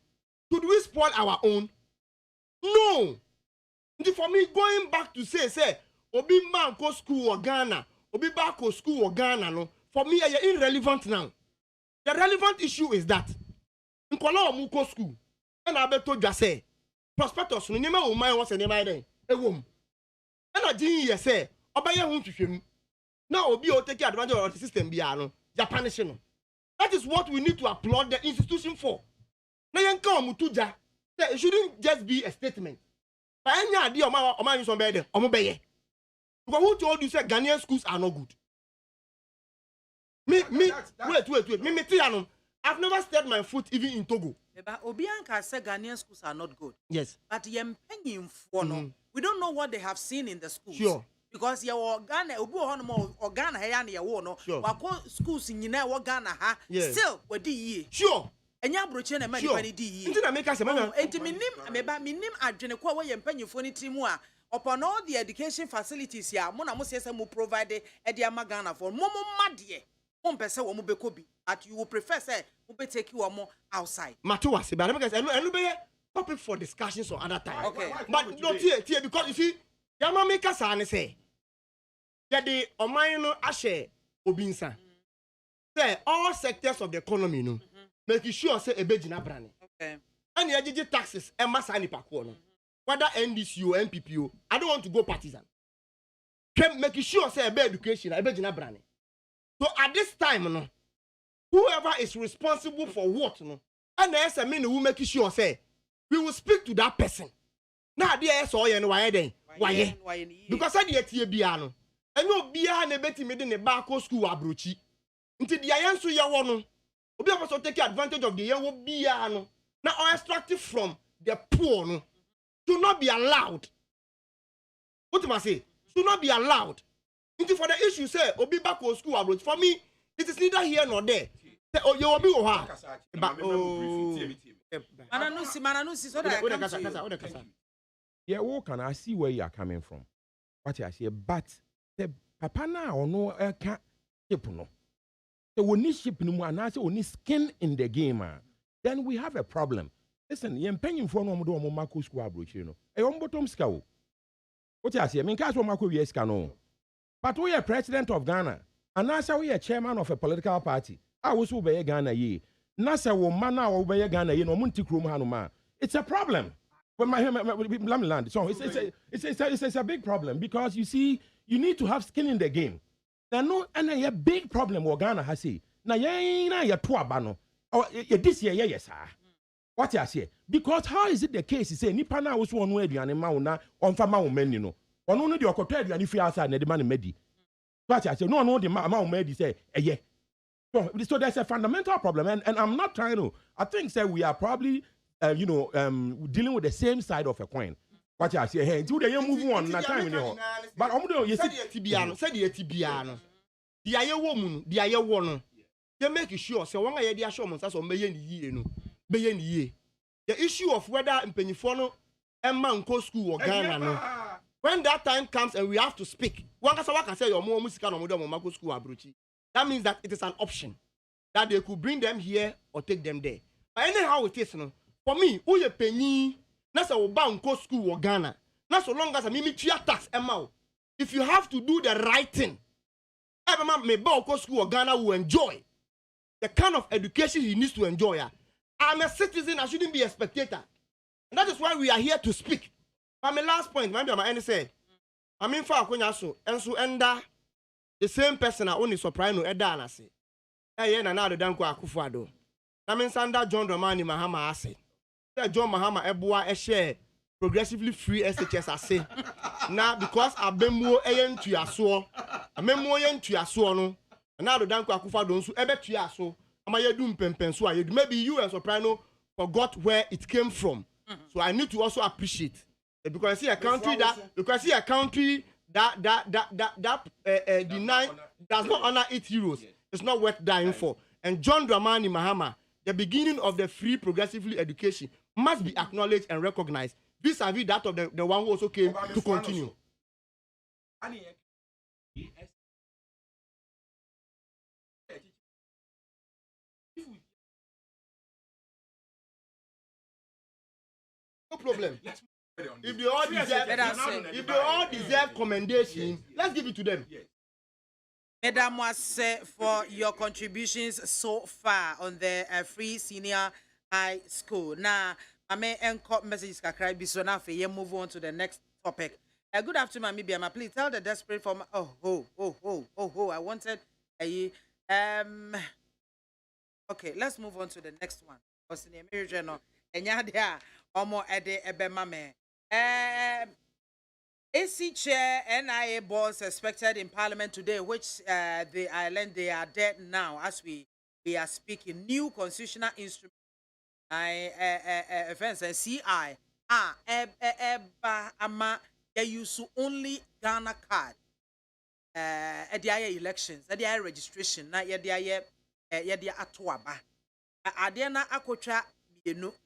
Speaker 4: should we spoil our own? No. For me, going back to say, Obi man go school or Ghana, Obi back go school or Ghana, no. For me, you're irrelevant now. The relevant issue is that in Kola mu go school, and I bet to just say, prospectus, no name of my was a name I then, a woman. And I didn't say, Obaya won't to him. Now, Obi will take advantage of the system, Biano, Japanese. That is what we need to applaud the institution for. It shouldn't just be a statement. But any idea of my use on bed, because who told you that Ghanaian schools are not good? Wait. I've never stepped my foot even in Togo.
Speaker 2: But Obianka said Ghanaian schools are not good.
Speaker 4: Yes.
Speaker 2: But we don't know what they have seen in the schools.
Speaker 4: Sure.
Speaker 2: Because your Ghana, or Ghana,
Speaker 4: sure.
Speaker 2: Schools in Ghana,
Speaker 4: yes.
Speaker 2: Still, what do you?
Speaker 4: Sure.
Speaker 2: And ya brochen and many D.
Speaker 4: Didn't make us a man.
Speaker 2: Minim at Genequa and Penny Phony Timua upon all the education facilities here. Mona Moses will provide a Diamagana for Momo Madie. One person will be coby, but you will prefer, say, will take you more outside. Matua,
Speaker 4: but and be topic for discussions or other time.
Speaker 2: Okay.
Speaker 4: But not here, because you see, Yama make us say, that the Omaino Ashe Obinsa. Say all sectors of the economy, no. Make sure say ebejina brane.
Speaker 2: Okay.
Speaker 4: And the taxes and masani pakwo no. Whether NDC or NPPO, I don't want to go partisan. Make sure say ebe education ebejina brane. So at this time no, whoever is responsible for what no, and the SME no will make sure say we will speak to that person. Now there is all no why then. Why? Because I dey tie bia no. Enyo bia na beti me de ne ba ko school abrochi. Nti dia yen so ye wo no. Obi also take advantage of the year will be now extracted from the poor no should not be allowed. What do I say? Should not be allowed. Into for the issue say Obi back to school abroad. For me, it is neither here nor there. Say oh you will be oha.
Speaker 2: Mananusi so that
Speaker 5: yeah, what can I see where you are coming from? What I say, but the papa na or no can't no. So we need ship no more, and I say we need skin in the game, then we have a problem. Listen, you're paying for no more Marco Squad, you know. A bottom scow. What I say, I mean, cast one Marco Yescano. But we are president of Ghana, and I say we are chairman of a political party. I was over Ghana ye. Nasa will man now over Ghana, you know, Muntikrum Hanuma. It's a problem. When my land, so it's a big problem because you see, you need to have skin in the game. There no and a big problem what Ghana has see. Na ya tuabano. Or this year, yes, sir. What I say? Because how is it the case? He say nipa na was one way the animal na on fama women, you know. One only the okoted and if you outside the man medi. What I say? No, the amount medi say, yeah. So there's a fundamental problem, and I'm not trying to. I think say we are probably dealing with the same side of a coin. What I say, hey, do they move on? Not time anymore. But you
Speaker 4: said the Tibiano. The aye woman, the aye one. They make sure so one aye the assurance as on ye no. Ye. The issue of whether in Penifono and Manco school or Ghana no. When that time comes and we have to speak, one can say your more musical or modern Marco school abrochi. That means that it is an option that they could bring them here or take them there. But anyhow it is no. For me, who ye penny. That's a bank school or Ghana. Not so long as a mimi tax amount. If you have to do the right thing, Ebema me ba school or Ghana will enjoy the kind of education he needs to enjoy. I'm a citizen, I shouldn't be a spectator. And that is why we are here to speak. But my last point, maybe I'm going say, I mean, for Akonyaso, and so enda the same person I only soprano Edana say. Eh, na na the Danko Akufo-Addo. Na me sanda John Dramani Mahama ase. Say John Mahama Ebua e share progressively free SHS ase. Na because abemu eyen tuaso. Amemu eyen tuaso no. Na the Danko Akufo-Addo nso ebe tuaso. Ama yedu mpempen so ayedu. Maybe you and soprano forgot where it came from. So I need to also appreciate because I see a country that deny does not honor its heroes. It's not worth dying for. And John Dramani Mahama, the beginning of the free progressively education must be acknowledged and recognized. Vis-a-vis that of the one who also came to continue. No problem. If they all deserve commendation, let's give it to them.
Speaker 2: Madam Wase, for your contributions so far on the free senior high school. Now, I may encore messages kakrai so now for you move on to the next topic. Good afternoon, BIAMAH. Please tell the desperate form. I wanted a okay, let's move on to the next one. Because in the American journal, and yeah, Omo Ede Ebemame. AC chair NIA boss expected in Parliament today, which they are dead now as we are speaking. New constitutional instrument, offense CI. They use only Ghana card. At the elections, at the registration, not yet the atuaba. Adena akotra.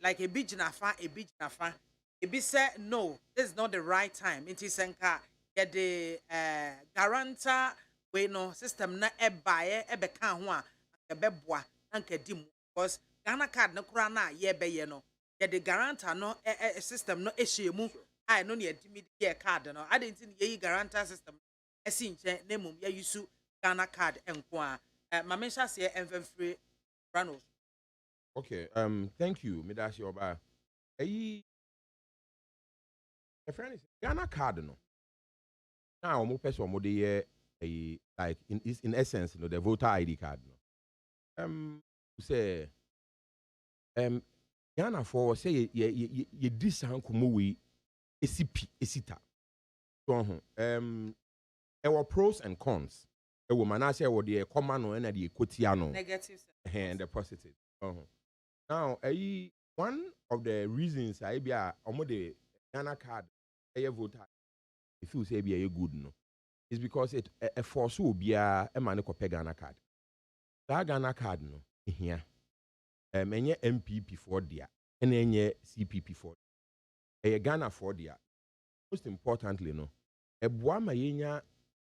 Speaker 2: Like a big nafa. It be said no, this is not the right time. It is enka the guarantor we no system na ebaye ebeka ho a ebeboa anka dimu because Ghana card no kura na ye be no the guarantor no system no ehyemu I no ne adimi ye card no I didn't ye guarantor system esi nche na mum ye use Ghana card enko a ma mention say free ranos.
Speaker 5: Okay, thank you, Midashi Oba. A friend is Ghana card no. Now, more person more the like in essence, the voter ID card no. Say Ghana for say ye this hankumu esita. So our pros and cons. A woman I say what the common and the quotidiano
Speaker 2: Negatives
Speaker 5: and the positive. Now, one of the reasons I be a the Ghana card a voter if you say be a good no is because it a force will be a man ko Ghana card. That Ghana card no here enye MPP for dia and enye CPP for a Ghana for dia. Most importantly no e boa ma yenya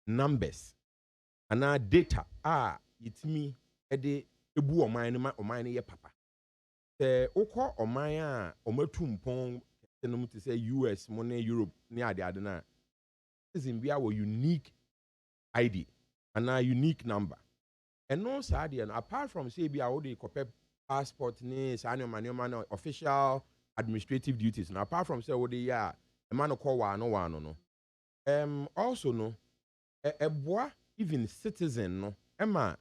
Speaker 5: numbers and data it's me e ebu oman ye papa. The oko omaya omatu mpon tenom to say US money Europe ni ade na is in bia wo unique ID and a unique number and no sad apart from say bia wo dey copy passport ni sanu manoma official administrative duties now apart from say wo dey ya e man ko wa no also no boa even citizen no ema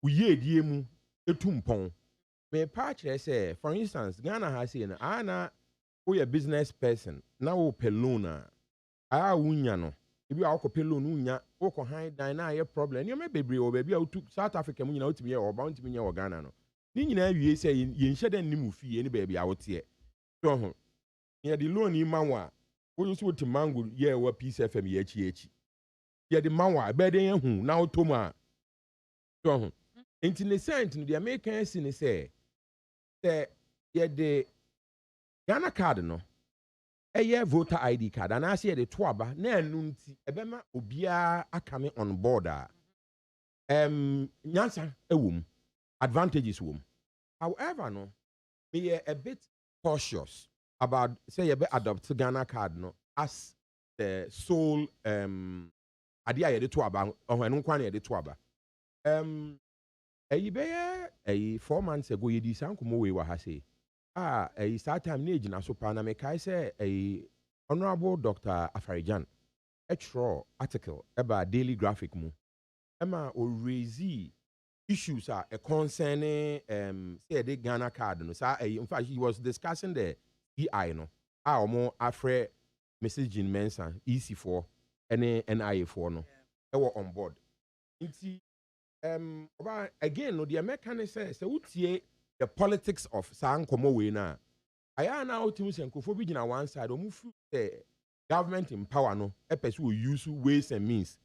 Speaker 5: uye die mu etumpon me patch say for instance Ghana has seen ana we a business person na wo pelona wunya no ebi a wo pelona unya wo ko han dan na ye problem you may bebre o baby a to South Africa mu nyina otimi ye o ba ontimi nye wo Ghana no ni nyina wie say ye nhye dan nimu fie ni baby a wo te so ho ye the loan ni manwa wo so to mango ye wa peace fm ye echi ye the manwa be den hu na otomu a so ho enti ne sent no the American sin say ye the Ghana card no voter ID card and I say the twaba na enu nti ebema obia akame on board nyansa ewum advantages wom however no me a bit cautious about say you be adopt Ghana card no as the sole ade a yɛde to aba ɔhwɛ nkwa na yɛde to aba ɛyi bɛyɛ ɛyi 4 months ago yɛdi saa nkɔmmɔ wei wɔ ha sei ɛyi saa time na ɛgyina so paa na mekae sɛ ɛyi honorable Dr. Afarijan ɛtwerɛ article ɛba Daily Graphic mu ɛma ɔraise issues a concern say the Ghana card no saa in fact he was discussing the EI no a ɔmo afrɛ Mrs. Jean Mensah EC4 ɛne NIA4 no ɛwɔ on board nti again no the American says wotie the politics of saa nkɔmmɔ wei na ayɛ na wotim sɛ nkɔfoɔ bi gyina one side ɔmo feel the government in power no ɛpɛ sɛ use ways and means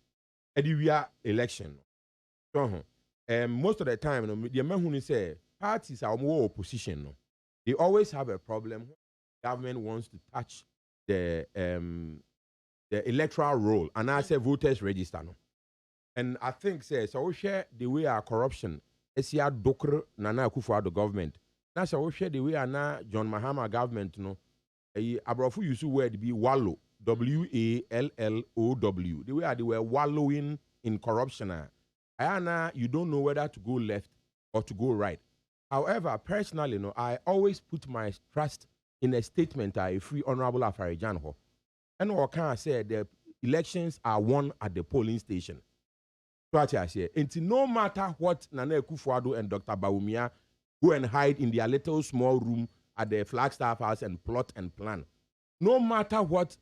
Speaker 5: ɛde wia election no so most of the time no the man who say parties are more opposition no they always have a problem when government wants to touch the electoral roll and I say voters register no. And I think say so we share the way our corruption esia dokr Nana Akufo-Addo government na so we share the way na John Mahama government no abrofu use word be wallow WALLOW the way they were wallowing in corruption Ayana, you don't know whether to go left or to go right. However, personally, I always put my trust in a statement a free honorable Afarijan ho. And what can I say? The elections are won at the polling station. So I say, and no matter what Nana Akufo-Addo and Dr. Bawumia go and hide in their little small room at the Flagstaff House and plot and plan, no matter what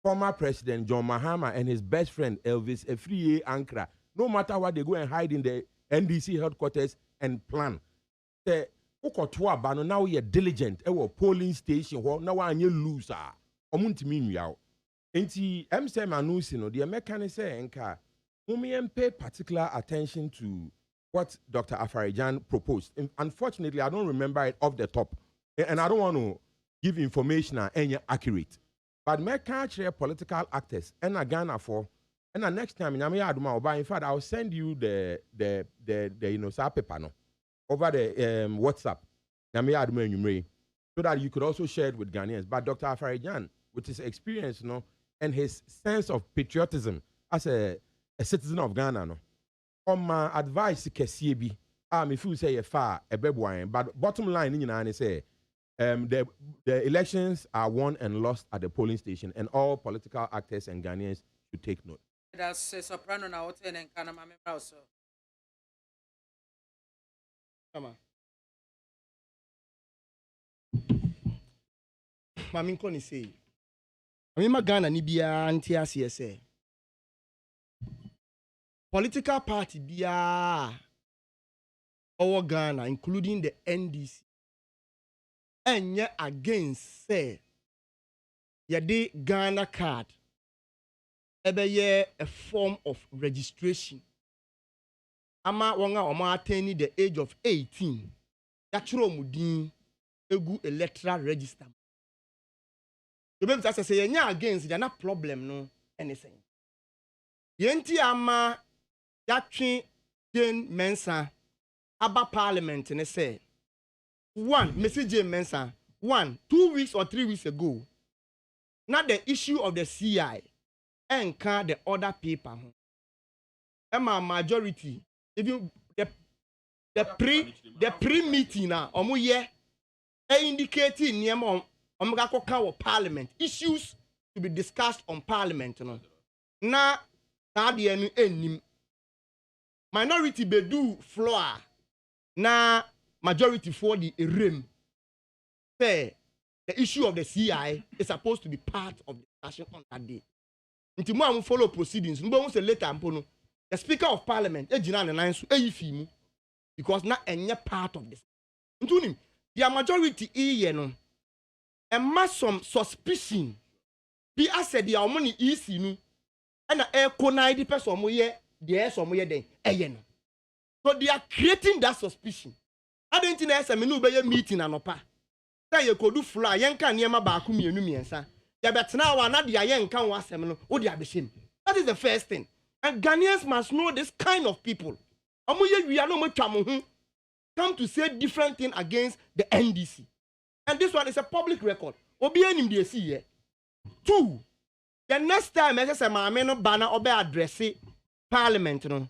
Speaker 5: former President John Mahama and his best friend Elvis Efriye Ankra, no matter what they go and hide in the NDC headquarters and plan. The Okotwa Bano now you're diligent. Ewo polling station now you lose omuntimi nwiao. Enti say manusi no the mechanic say enka pay particular attention to what Dr. Afarijan proposed. Unfortunately, I don't remember it off the top. And I don't want to give information any accurate. But me political actors and Ghana for and the next time, in fact, I'll send you the paper no, over the WhatsApp. So that you could also share it with Ghanaians. But Dr. Afarijan, with his experience, and his sense of patriotism as a citizen of Ghana, on my advice, Kesiebi, me feel say far a bebwine. But bottom line, say the elections are won and lost at the polling station, and all political actors and Ghanaians should take note.
Speaker 2: That's soprano na wote and kana mame also.
Speaker 4: Come on. Mami koni say. Mami magana ni biya anti asiyese. Political party biya our Ghana, including the NDC, and yet against say yade Ghana card. A form of registration. Ama wanga oma attaining the age of 18. Yachuro mudin egu electoral register. The baby say yenya against there na problem no anything. Yenti ama yatwe Jane Mensah aba parliament ne say Mrs. Jane Mensah 2 weeks or 3 weeks ago. Not the issue of the CI. And can the other people Emma majority even the pre-meeting now omuye indicating niema omga koka parliament issues to be discussed on parliament no na tade enu enim minority bedu floor na majority for the rem say the issue of the CI is supposed to be part of the discussion on that day. Nti mo am follow proceedings no be say later ampo no the speaker of parliament ejina ne nan so eyifi mu because na enye part of this ntunim the majority eye no and some suspicion be assaid the omoni ec nu na e na the person mo ye the so mo ye den eye no so they are creating that suspicion adenti na ese me no be ye meeting anopa say ye kodu floor yenka niema ba ku mienu miensa. That is the first thing. And Ghanaians must know this kind of people. Come to say different things against the NDC. And this one is a public record. 2, The next time I say maame no banner obe address parliament no,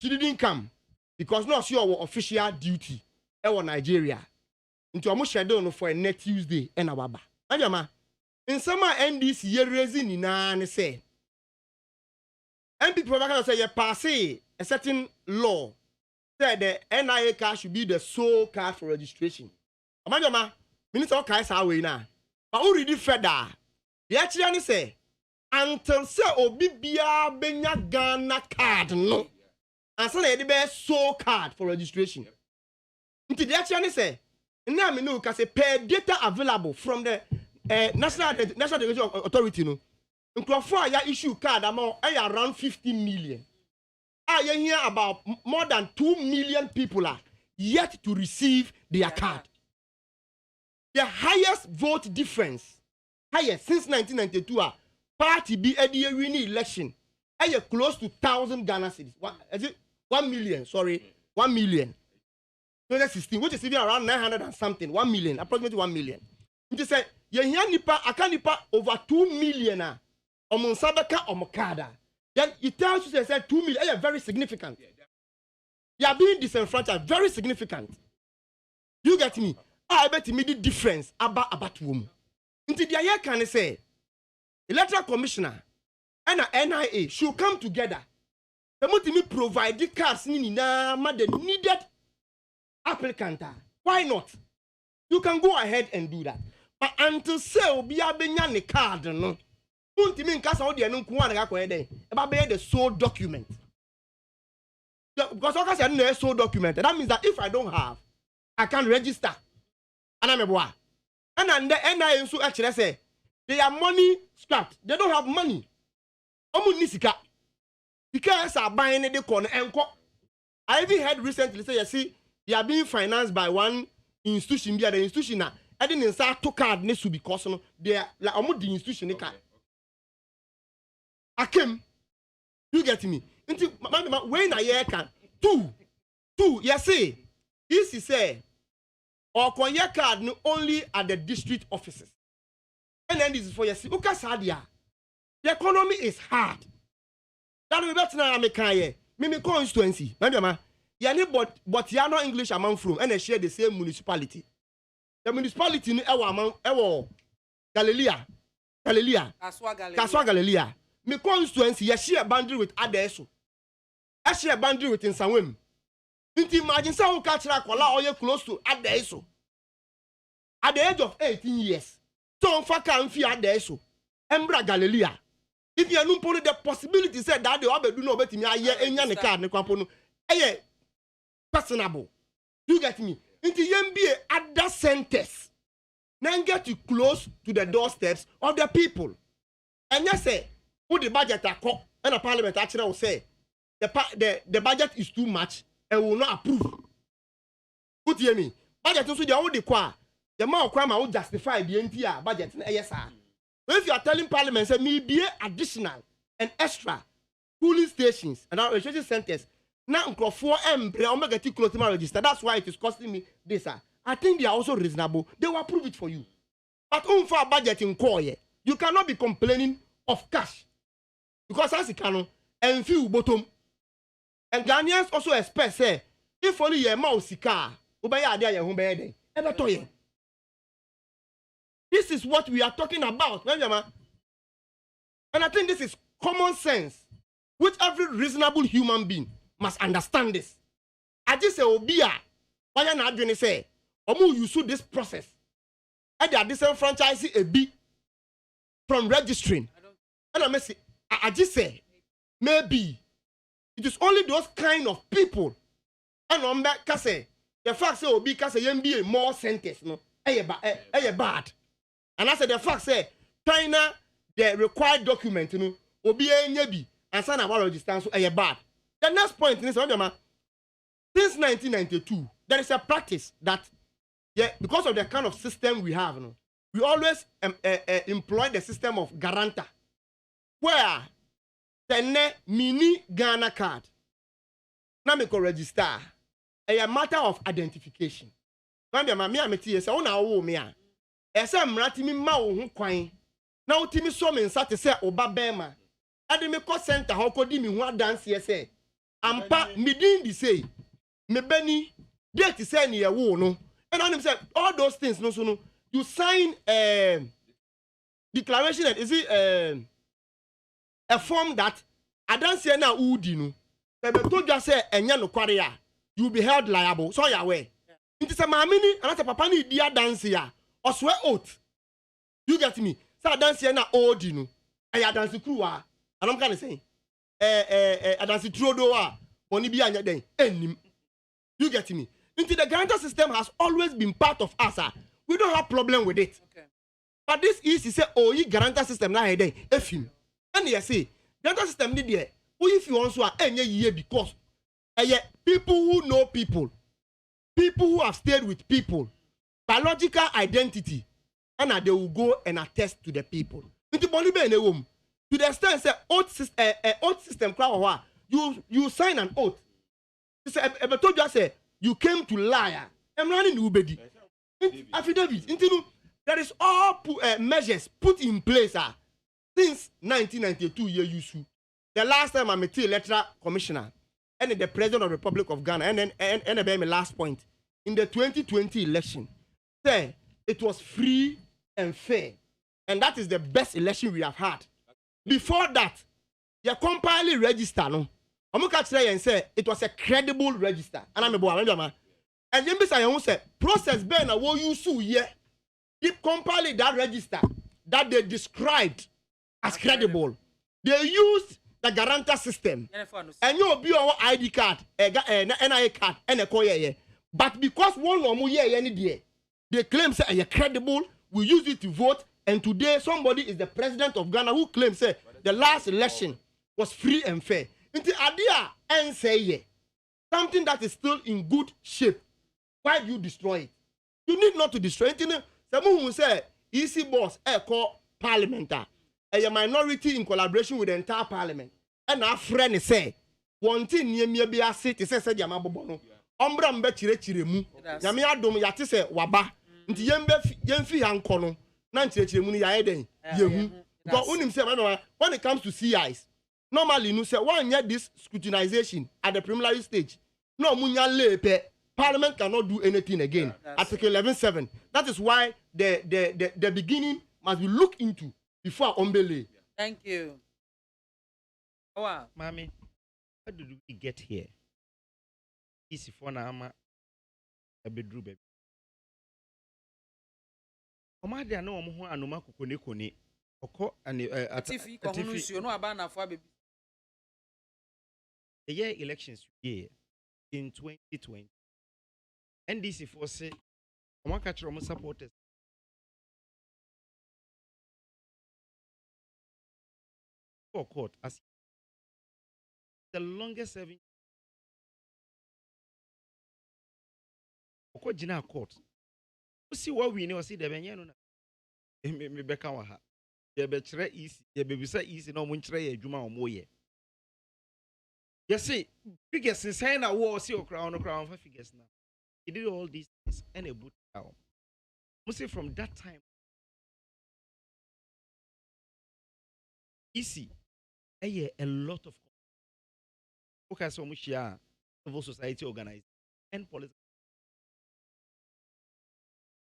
Speaker 4: she didn't come because no she our official duty in Nigeria. Into omo schedule no for a next Tuesday and awaba. Ajama in some NDC ye raising ina ne say MP Probaka say you pass a certain law said the NIA card should be the sole card for registration. Amajama minister okay say we na. But who read it further? The actually say until say obi bia benya Ghana card no. And so they be sole card for registration. Until the actually say now me know say per data available from the National Education Authority no. Nkrofo ya issue card amount around 50 million. You hear about more than 2 million people are yet to receive their card. The highest vote difference, highest since 1992, party be a winning election. Close to 1,000 Ghana cedis. Is it 1 million? Sorry, 1 million. 2016, which is even around 900 and something. 1 million, approximately 1 million. It is you hear nipa, akanipa over 2 million. Omunsabeka omokada. Then it tells you say 2 million. Very significant. You are being disenfranchised. Very significant. You get me? I bet immediate difference about whom. Into the year can say electoral commissioner and a NIA should come together. They want me provide the cards the needed applicant. Why not? You can go ahead and do that. But until say be a benyane card no. The sole document. Because I said no sole document. That means that if I don't have, I can't register. And I'm a boy. And then the NIA so actually say they are money strapped. They don't have money. Because I buying the corner and I even heard recently say you see they are being financed by one institution. The institution now. I didn't say to card needs to be because they are like almost the institution card. Akem, you get me? Into when I hear can two, yes say this is say or your card no only at the district offices. And then this is for you see, Sadia. The economy is hard. That we better now make here. Me constituency. Remember, but you are not English among from and they share the same municipality. The municipality ni ewo Galilea. Kaswa Galilea. Me constituency you share boundary with Adeso. I share boundary with Nsawem. Inti imagine say who catch la kola or you close to Adeso. At the age of 18 years. So mfa kan fi Adeso. Embra Galilea. If you no put the possibility say that they obedu no betimi aye enya ne card ne kwapo no. Eye personable. You get me? Inti yembie other centers. Then get you close to the doorsteps of the people. And you say who the budget and the parliament actually will say the budget is too much and will not approve. Put hear me? Budget also the only qua the more crime will justify the entire budget. Yes, sir. So if you are telling parliament say me be additional and extra polling stations and our registration centers now for omega T close to my register. That's why it is costing me this, sir. I think they are also reasonable. They will approve it for you. But for budget in core, you cannot be complaining of cash. Because as it can and few bottom. And Ghanaians also expect say if only your mouse car, this is what we are talking about. And I think this is common sense, which every reasonable human being must understand this. I just say Obia, why not doing say, Omu you sue this process. And they are disenfranchising a bit from registering. And I say, I just say, maybe it is only those kind of people. And on that say, the fact say Obi say MBA more sentence, no, bad. And I said the fact say China the required document, you know, Obi nyebi and sign about register so bad. The next point is since 1992, there is a practice that because of the kind of system we have, you know, we always employ the system of guarantor, where the mini Ghana card now me go register a matter of identification. Me say una wo me a ese mrati mi ma wo ho kwan Now timi so me nsa te say oba bema. Ade me call center how kodi me ho dance here say. Ampa me din di say. Me beni date say ne ye wo no. And I say all those things no so no. You sign declaration that is it a form that adanse na udi no. Be to just say enya no kware ya. You will be held liable. So you aware. It is a mamini and that's a papa ni dia dance ya. Or swear oath. You get me? So dance here na odi no. I dance crew and I'm kind of saying I dance trodo money be anya den enim. You get me? Into the guarantor system has always been part of us. We don't have problem with it. Okay. But this is say oh you guarantor system na head efim. And you say guarantor system ni there. If you want to enye ye because people who know people who have stayed with people, biological identity, and they will go and attest to the people. To the extent say oath system you sign an oath. Say you came to lie. I'm running ubedi. Affidavit. There is all measures put in place since 1992 year issue. The last time I met the electoral commissioner and the president of the Republic of Ghana and then my last point in the 2020 election, say it was free and fair, and that is the best election we have had. Before that, you compile register no. I'm catch and say it was a credible register. And I'm a boy, and then beside say process ben a wo use here. Keep compiling that register that they described as credible. They used the guarantor system. And you be our ID card, NIA card, and a coyer. But because one or more year any day, they claim say you're credible, we use it to vote, and today somebody is the president of Ghana who claims say the last election was free and fair. Into idea and say something that is still in good shape. Why do you destroy it? You need not to destroy it. Someone who say easy boss call parliament. A minority in collaboration with the entire parliament. And our friend say, one thing near me be a city says Yamabono. Ombra mbe chire mu. Yami adom yate se waba. Nti yemfi hankono. Na chire mu ni ya eden. Yehu. Because unim say when it comes to CIs, normally no say one get this scrutinization at the preliminary stage. No munya lepe. Parliament cannot do anything again. Article 11.7. That is why the beginning must be looked into before Ombele.
Speaker 2: Thank you. Oh, wow.
Speaker 3: Mommy, how did we get here? Easy for Nama a bedroom baby. Omadia no mo anoma kokone oko and
Speaker 2: atifi kohunu you know about na for baby.
Speaker 3: The year elections year in 2020. NDC for say one catch from supporters. For court as the longest serving Okojina court. You see what we know, see the Benyano. Me beka wa ha. Ye be chere easy, ye be bisa easy no mun chere ye adwuma o moye. You see, figures inside na war see o crown for figures now. He did all these things and a boot down. Must say from that time, easy. A lot of okay, so much civil society organized and political.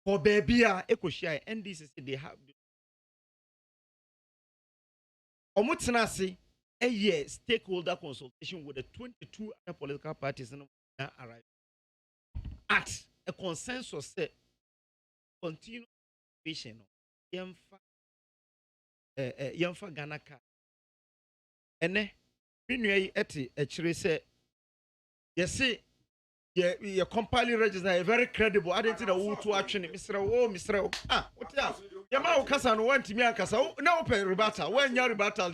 Speaker 3: For baby, and this is they have. Omutinasi a year stakeholder consultation with the 22 other political parties and arrived at a consensus set continue vision yamfa Ghana ka ene binua eti actually say yes you compile register very credible I didn't know who to action Mr. What else yama ukasa no want me akasa na open rebata when your rebata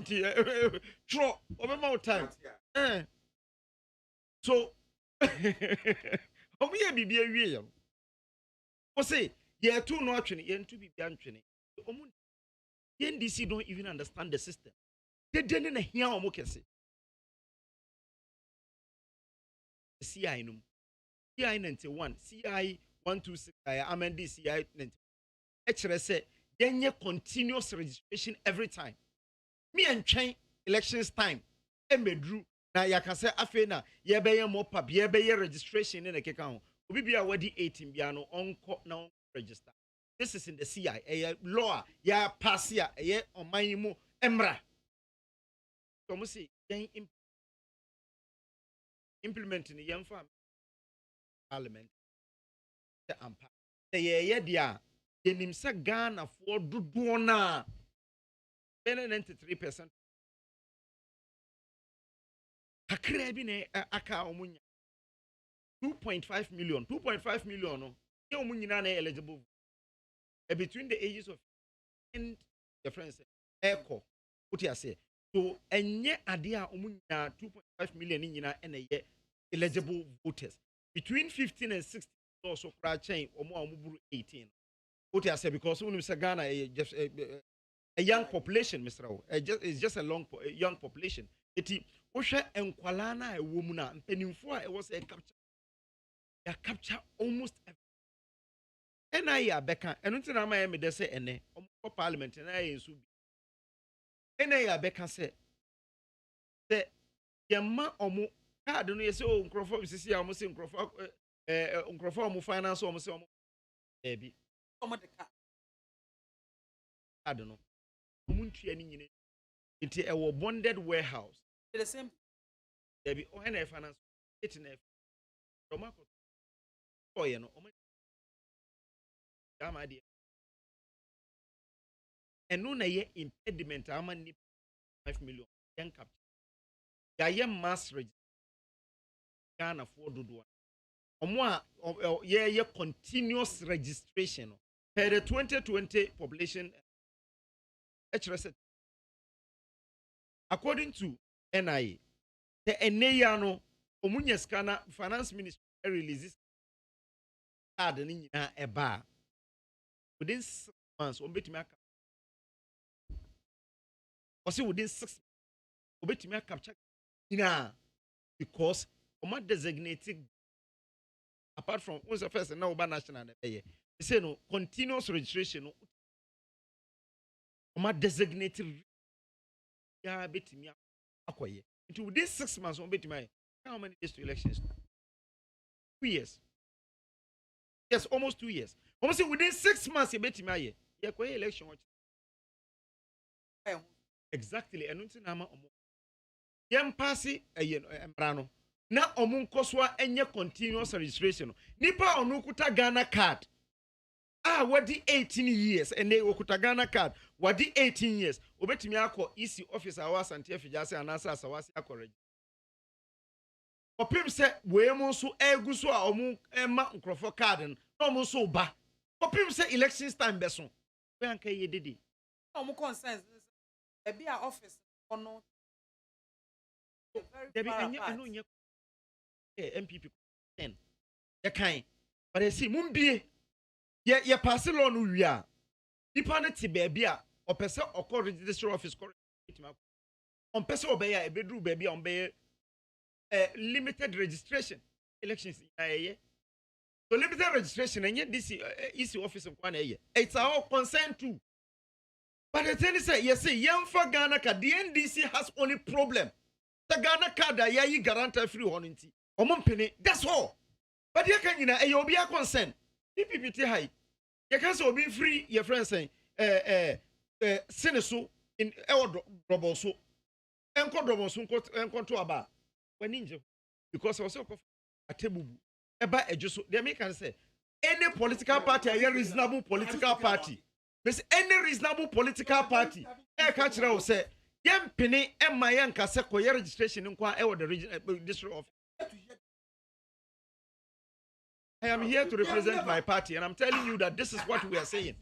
Speaker 3: tro obema time so omuye bibia wie yam o say ye too no atwene ye ntu bibia ntwene omu NDC don't even understand the system they didn't hear omu kese CI no CI 91 CI 126 I amend CI 90 actually say yenye continuous registration every time. Me and train elections time. Emedru na yakase afe na yebeye mop up yebeye registration in the keka obi bia wadi 18 bia no onko na on register. This is in the CI law ya pass ya oman mu emra. So mo say yen implement in yen fam parliament the ampa. The ye dia yenim se Ghana for dodo na 93%. Kakra bi na aka omunya 2.5 million. 2.5 million no. Ye omunyina na eligible. Between the ages of and your friends echo. What you say? So enye ade a omunyina 2.5 million nyina na ye eligible voters. Between 15 and 16 also cry chain omo amuburu 18. What you say? Because when we say Ghana just a young population, Mr. O. It's just a young population. Eti ohwe enkwala na ewo mu na mpanimfo a was a capture almost every. And I beka enu ntina ma me de say ene omo parliament na yensu bi. And I beka say yemma omo card no yese o nkrofo bisisi a omo se nkrofo omo finance omo se omo bi
Speaker 2: Omo de ka.
Speaker 3: card no omo ntua ni nyine. Nti ewo bonded warehouse.
Speaker 2: The same.
Speaker 3: There be ONF finance 18F. Tomako. Oh, you know, my dear. And no ye impediment, I'm 5 million. Young capture. Ya mass register. Ghana for do one. Ye continuous registration. Per the 2020 population. According to NIA. The eneyano omunye scanner finance ministry releases card ni nyina eba within 6 months obetimi aka or within 6 months obetimi capture nyina because oma designated apart from who's the first now national na be they say no continuous registration no oma designated ya betimi akoye. Into within 6 months, how many days to elections? 2 years. Yes, almost 2 years. Almost within 6 months, you bet me. Yeah, election. Exactly. And until now, yam passy a embrano. Na omun koswa enye continuous registration. Nipa onukuta Ghana card. What the 18 years and they okuta Ghana card. What the 18 years? Obetimi akọ EC officer awas antie fijase anasa asawasi akọrege. Opim se we mo so egu so a omu ema nkrofo card no omu so ba. Opim se elections time beso. We anka ye dede.
Speaker 2: Omo concerns e be a office ono.
Speaker 3: There be eno nye MPP 10. Ye kan. But I see mumbie ye pass law no wi a nipa ne te baabi a opese okọ registrar office kọ on pese obey a bedru baabi a on be limited registration elections so limited registration enye this EC office kwa na it's our consent too. But the thing is yes yemfa Ghana card the NDC has only problem the Ghana card ya yi guarantee free honenti omompene that's all. But you can nyina e obi a consent PPT high. You can say be free your friends saying seneso in double so enko double so enko to aba when ninja because also a table eba ejuso they make can say any political party a reasonable political party because any reasonable political party e ka kire o say yem pene emma yen ka se ko registration nkwa e the region district office. I am here to represent my party, and I'm telling you that this is what we are saying.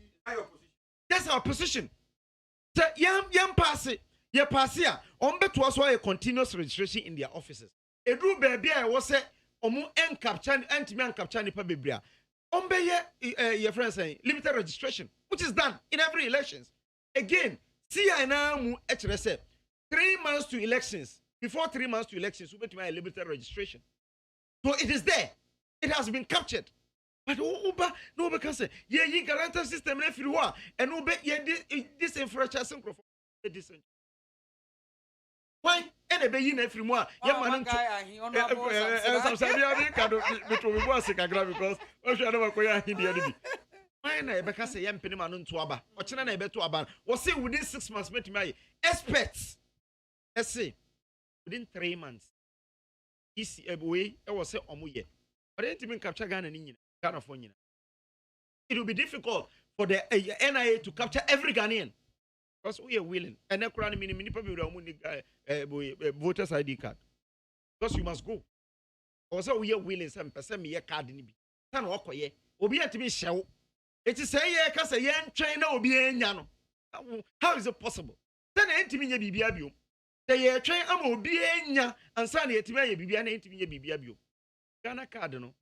Speaker 3: That's our position. So, yam pass it. Ye pass here. To us a continuous registration in their offices. Edru baby, I was say, omu en capture, anti-man capture nipa bebria. Your friends saying limited registration, which is done in every elections. Again, see I now mu 3 months to elections. Before 3 months to elections, we bet my limited registration. So it is there. It has been captured. But Uba, no, because ye guarantee system if you are, and Uba, this infrastructure synchro. Why? And a baby every more. Yeah, man, because why na because say yam penima no nto aba o kire na ebeto aba wo say within 6 months met me experts let's say within 3 months isi ebwe e wo say omoye but ntimi capture Ghana ni nyina Ghana for nyina it will be difficult for the NIA to capture every Ghanaian because we are willing and e kura ni mini people we omo ni voters ID card because you must go also we are willing some person me card ni bi tan okoye obi antimi hyew. It is say ye kasa ye ntwen na obi enya no. How is it possible? Then entimi nya bibia biom. Say ye twen ama obi enya ansa na yetimi aye bibia na entimi nya bibia biom. Ghana card no.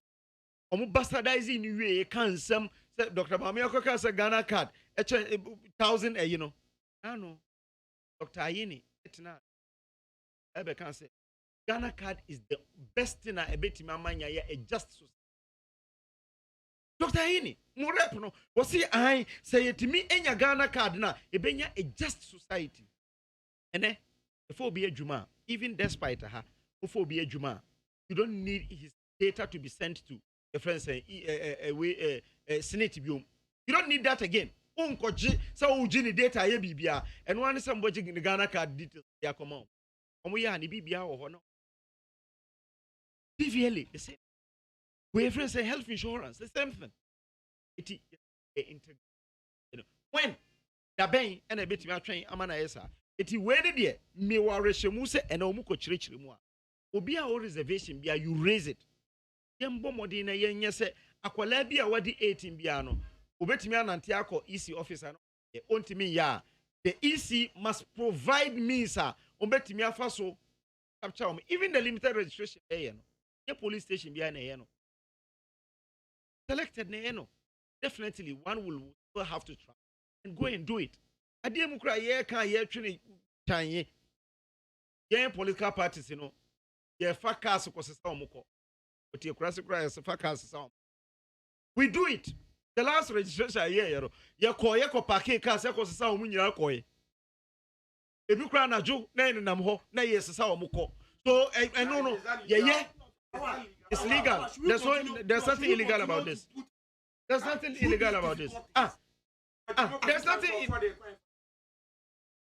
Speaker 3: Omo bastardizing ni we kan sam say Dr. MAAME akoka say Ghana card e 1000 you know. No. Dr. Ayini etina ebe kan say Ghana card is the best thing na ebetimi amanya ye a just society. Dr. Ayini mo rep no wo say ai say yetimi enya Ghana card na ebenya a just society ene efo obi adwuma even despite her efo obi adwuma you don't need his data to be sent to a friend say senate biom you don't need that again unkoji say uji ni data ye bibia eno one somebody the Ghana card details ya come on omo ya ni bibia wo ho no TVLA the same we friends say health insurance the same thing it when da ben and a bit me atwen amana yesa it we ne de me ware hwemu se ena omu ko kirikiri mu a obi a o reservation bia you raise it yembo modin na yenye se akwala bia wadi 18 bia no obetimi anante akọ EC officer no ontimi ya the EC must provide means a obetimi afa so capture even the limited registration no the police station bia na no selected no definitely one will have to try and go and do it adiem kra ye kan ye twene tanye ye political parties no ye fa cars ko sesa omko otie kra se kra ye fa cars sesa we do it the last registration ye ko parking cars ko sesa omu nyira ko ye ebi kra na jo na enam ho na ye sesa omko so no ye it's legal. There's something illegal about this. There's nothing illegal about this. There's nothing.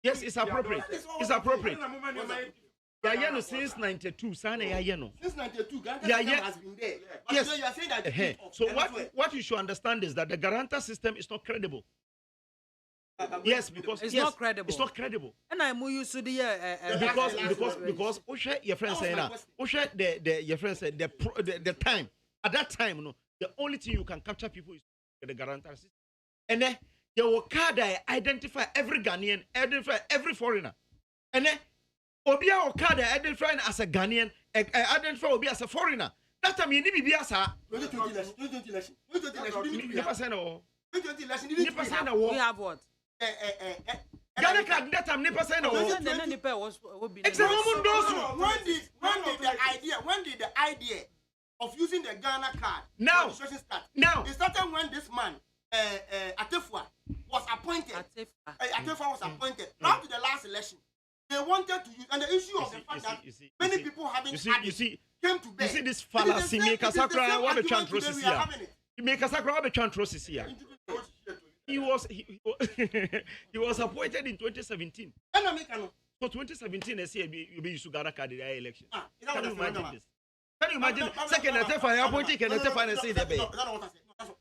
Speaker 3: Yes, it's appropriate. It's appropriate. Yeah, since 92, Sana Yano.
Speaker 4: Since 92, Ghana has been there.
Speaker 3: Yes.
Speaker 4: So you are saying that
Speaker 3: so what you should understand is that the guarantor system is not credible. Yes, because
Speaker 2: it's not credible.
Speaker 3: It's not credible.
Speaker 2: And I'm used to the
Speaker 3: because your friend said your friend said the time at that time no the only thing you can capture people is the guarantor system. And then there will card that identify every Ghanaian, identify every foreigner. And then Obia or card that identify as a Ghanaian, identify Obia as a foreigner. That time you need to be as a
Speaker 4: 2020 election.
Speaker 2: we have what?
Speaker 4: Ghana card that time never said no.
Speaker 2: When did
Speaker 4: the idea of using the Ghana card
Speaker 3: now
Speaker 4: it started when this man Atefua was appointed. Atefua was appointed. Now to the last election, they wanted to use, and the issue of the fact that many people having came to bear.
Speaker 3: You see this fallacy make Asakra what the chantros is here. Make Asakra what the chantros is here. He was appointed in 2017. So 2017 is here you be Ghana card in the election. Can you imagine this? Can you imagine second Atefua appointed and Atefua and say the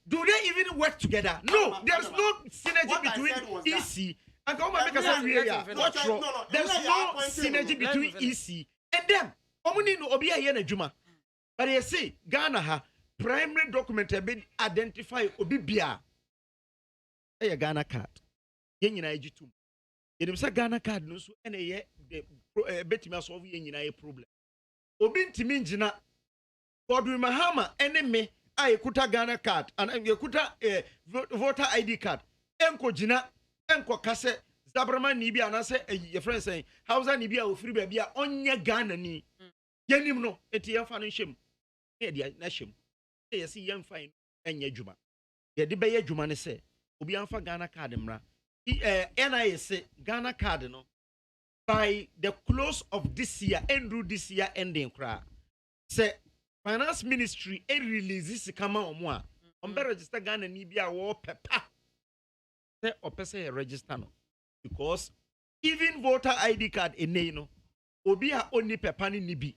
Speaker 3: do they even work together? No, there's no synergy between EC and there's no synergy between EC and them. But you see, Ghana ha primary document have been identified Obibia. A Ghana card. Yen yina ejitum. Yenim say Ghana card no so ene ye betima solve yen yina problem. Obi ntimi ngina Godwin Mahama ene me a yekuta Ghana card and yekuta voter ID card. Enko jina enko kase Zabrama ni bia na say your friend saying Hausa ni bia ofiri ba bia onye Ghana ni. Yenim no eti ye fa no hwem. E dia na hwem. Say yes yen fine. enye adwuma ye de beye adwuma ne se obi anfa Ghana card mra NIS Ghana card no by the close of this year ending kra say finance ministry release sika ma omo a on be register Ghana ni bia wo pepa say opese register no because even voter ID card enei no obi a oni pepa ni bi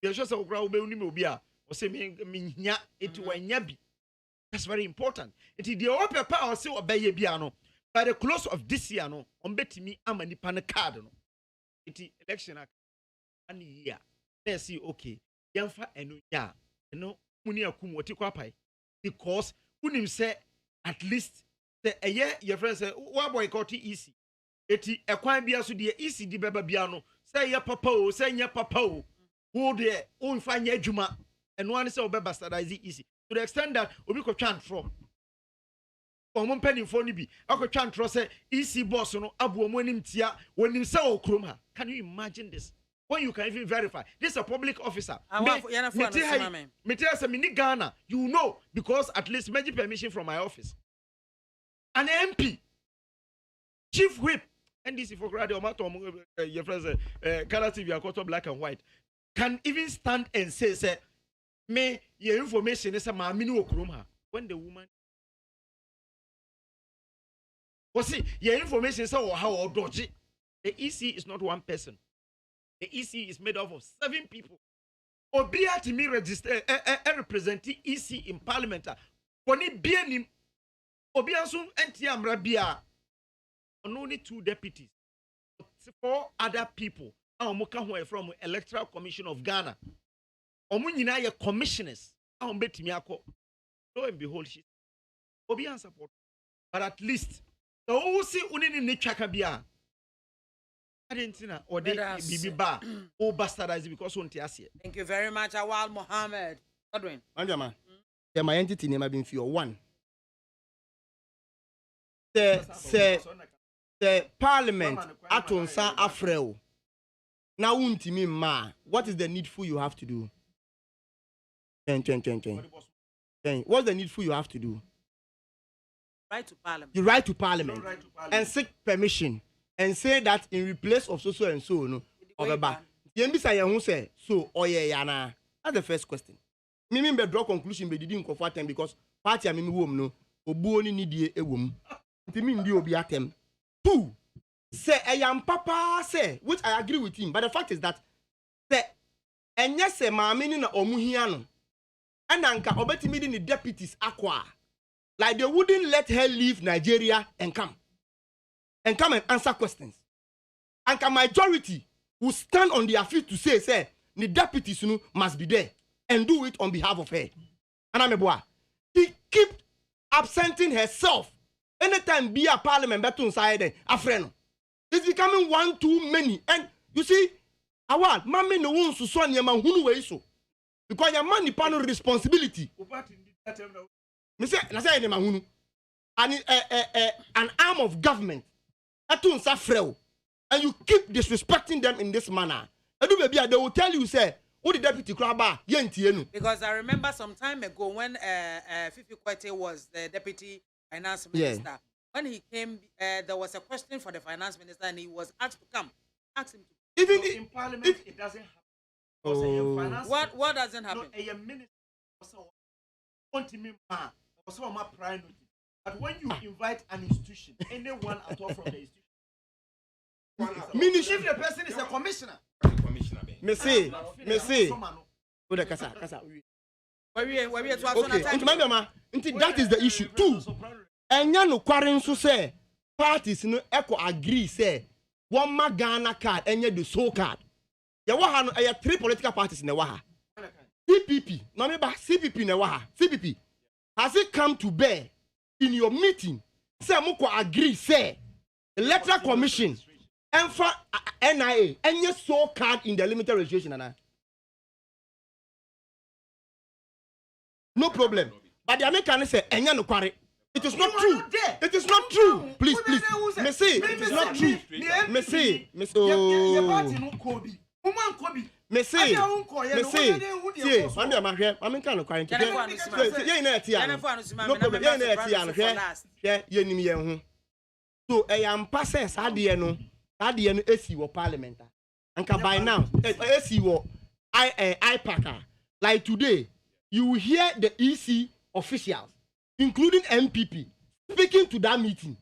Speaker 3: ye sure say okra obe uni obi a o say me nya eti wanya bi. That's very important. It is the open power say obey biano. By the close of this year, no, on betimi amani pan card no. It is election and year. They see okay. Yamfa enu ya. No muni akum woti kwapai. Because unim say at least say a year your friend say wa boycott easy. Eti ekwan bia so de easy di beba bia no. Say ya papa o, say nya papa o. Wo de o nfa nya adwuma. Eno an say obeba standardize easy. To the extent that obi ko twan from omon penny for ni bi akotwa ntro say EC boss no abu omo anim tia wonim say okrom ha. Can you imagine this when you can even verify this is a public officer me tell say me ni Ghana you know because at least major permission from my office an MP chief whip NDC for grade your friends Ghana TV akoto black and white can even stand and say me your information is a MAAME ni okrom ha when the woman see your information is how dodgy. The EC is not one person. The EC is made up of 7 people. Obia to me register represent EC in parliament. Boni bienim Obia sun NTM rabia only 2 deputies. 4 other people. Amoka who are from Electoral Commission of Ghana. Omunyina ye commissioners. Betimi akọ. Lo and behold, she Obia support. But at least the see unini ni chaka bia. Argentina or they bibi ba o bastardize because on tiasie.
Speaker 2: Thank you very much, Awal Mohammed. Godwin.
Speaker 4: Manjama. The my entity name have been for 1. The parliament atonsa afreo. Now untimi ma. What is the needful you have to do? 10. What's the needful you have to do?
Speaker 2: Write to parliament.
Speaker 4: You write to parliament and seek permission and say that in replace of so and so no. Say so yana. That's the first question. Me be draw conclusion be didn't comfort them because party am wom no obu oni nidie ewom. Nti me ndi obi atem. 2 say ayam papa say which I agree with him but the fact is that say enye say MAAME ni na omuhia no. Ananka obetimi di ni deputies akwa. Like they wouldn't let her leave Nigeria and come and answer questions. And the majority will stand on their feet to say, the deputies must be there and do it on behalf of her. And I'm a boy. She keep absenting herself. Anytime be a parliament better inside a friend. It's becoming one too many. And you see, Awal, mommy no wants to swan your man who way so. Because your man is responsibility. And an arm of government, and you keep disrespecting them in this manner. They will tell you, say, what the deputy crabba,
Speaker 2: because I remember some time ago when Fifi Kwete was the deputy finance minister. Yeah. When he came, there was a question for the finance minister, and he was asked to come. Ask him to.
Speaker 3: Even in parliament, it doesn't happen.
Speaker 2: What doesn't happen?
Speaker 3: A minister but when you invite an institution, anyone at all from the institution, if the person is a commissioner,
Speaker 4: me say, that is the issue. 2, and no quarren so say parties no echo agree say one ma Ghana card and the soul card. There were 3 political parties in the Waha. CPP, no me ba CPP in the Waha. CPP. Has it come to bear in your meeting? Say Moko agree, say electoral commission and for NIA and your sole card in the limited registration. No problem. But the American say Enya no quarry. It is not true. It is not true. Please. Me say it is not true. Me say. me say mande ma hwe ma menka no kwan nke ye na ati ya no problem ye na ati ya no hwe ye nim ye ho so am pass ade no esi wo parliament anka by now esi wo IPAC like today you will hear the EC officials including MPP speaking to that meeting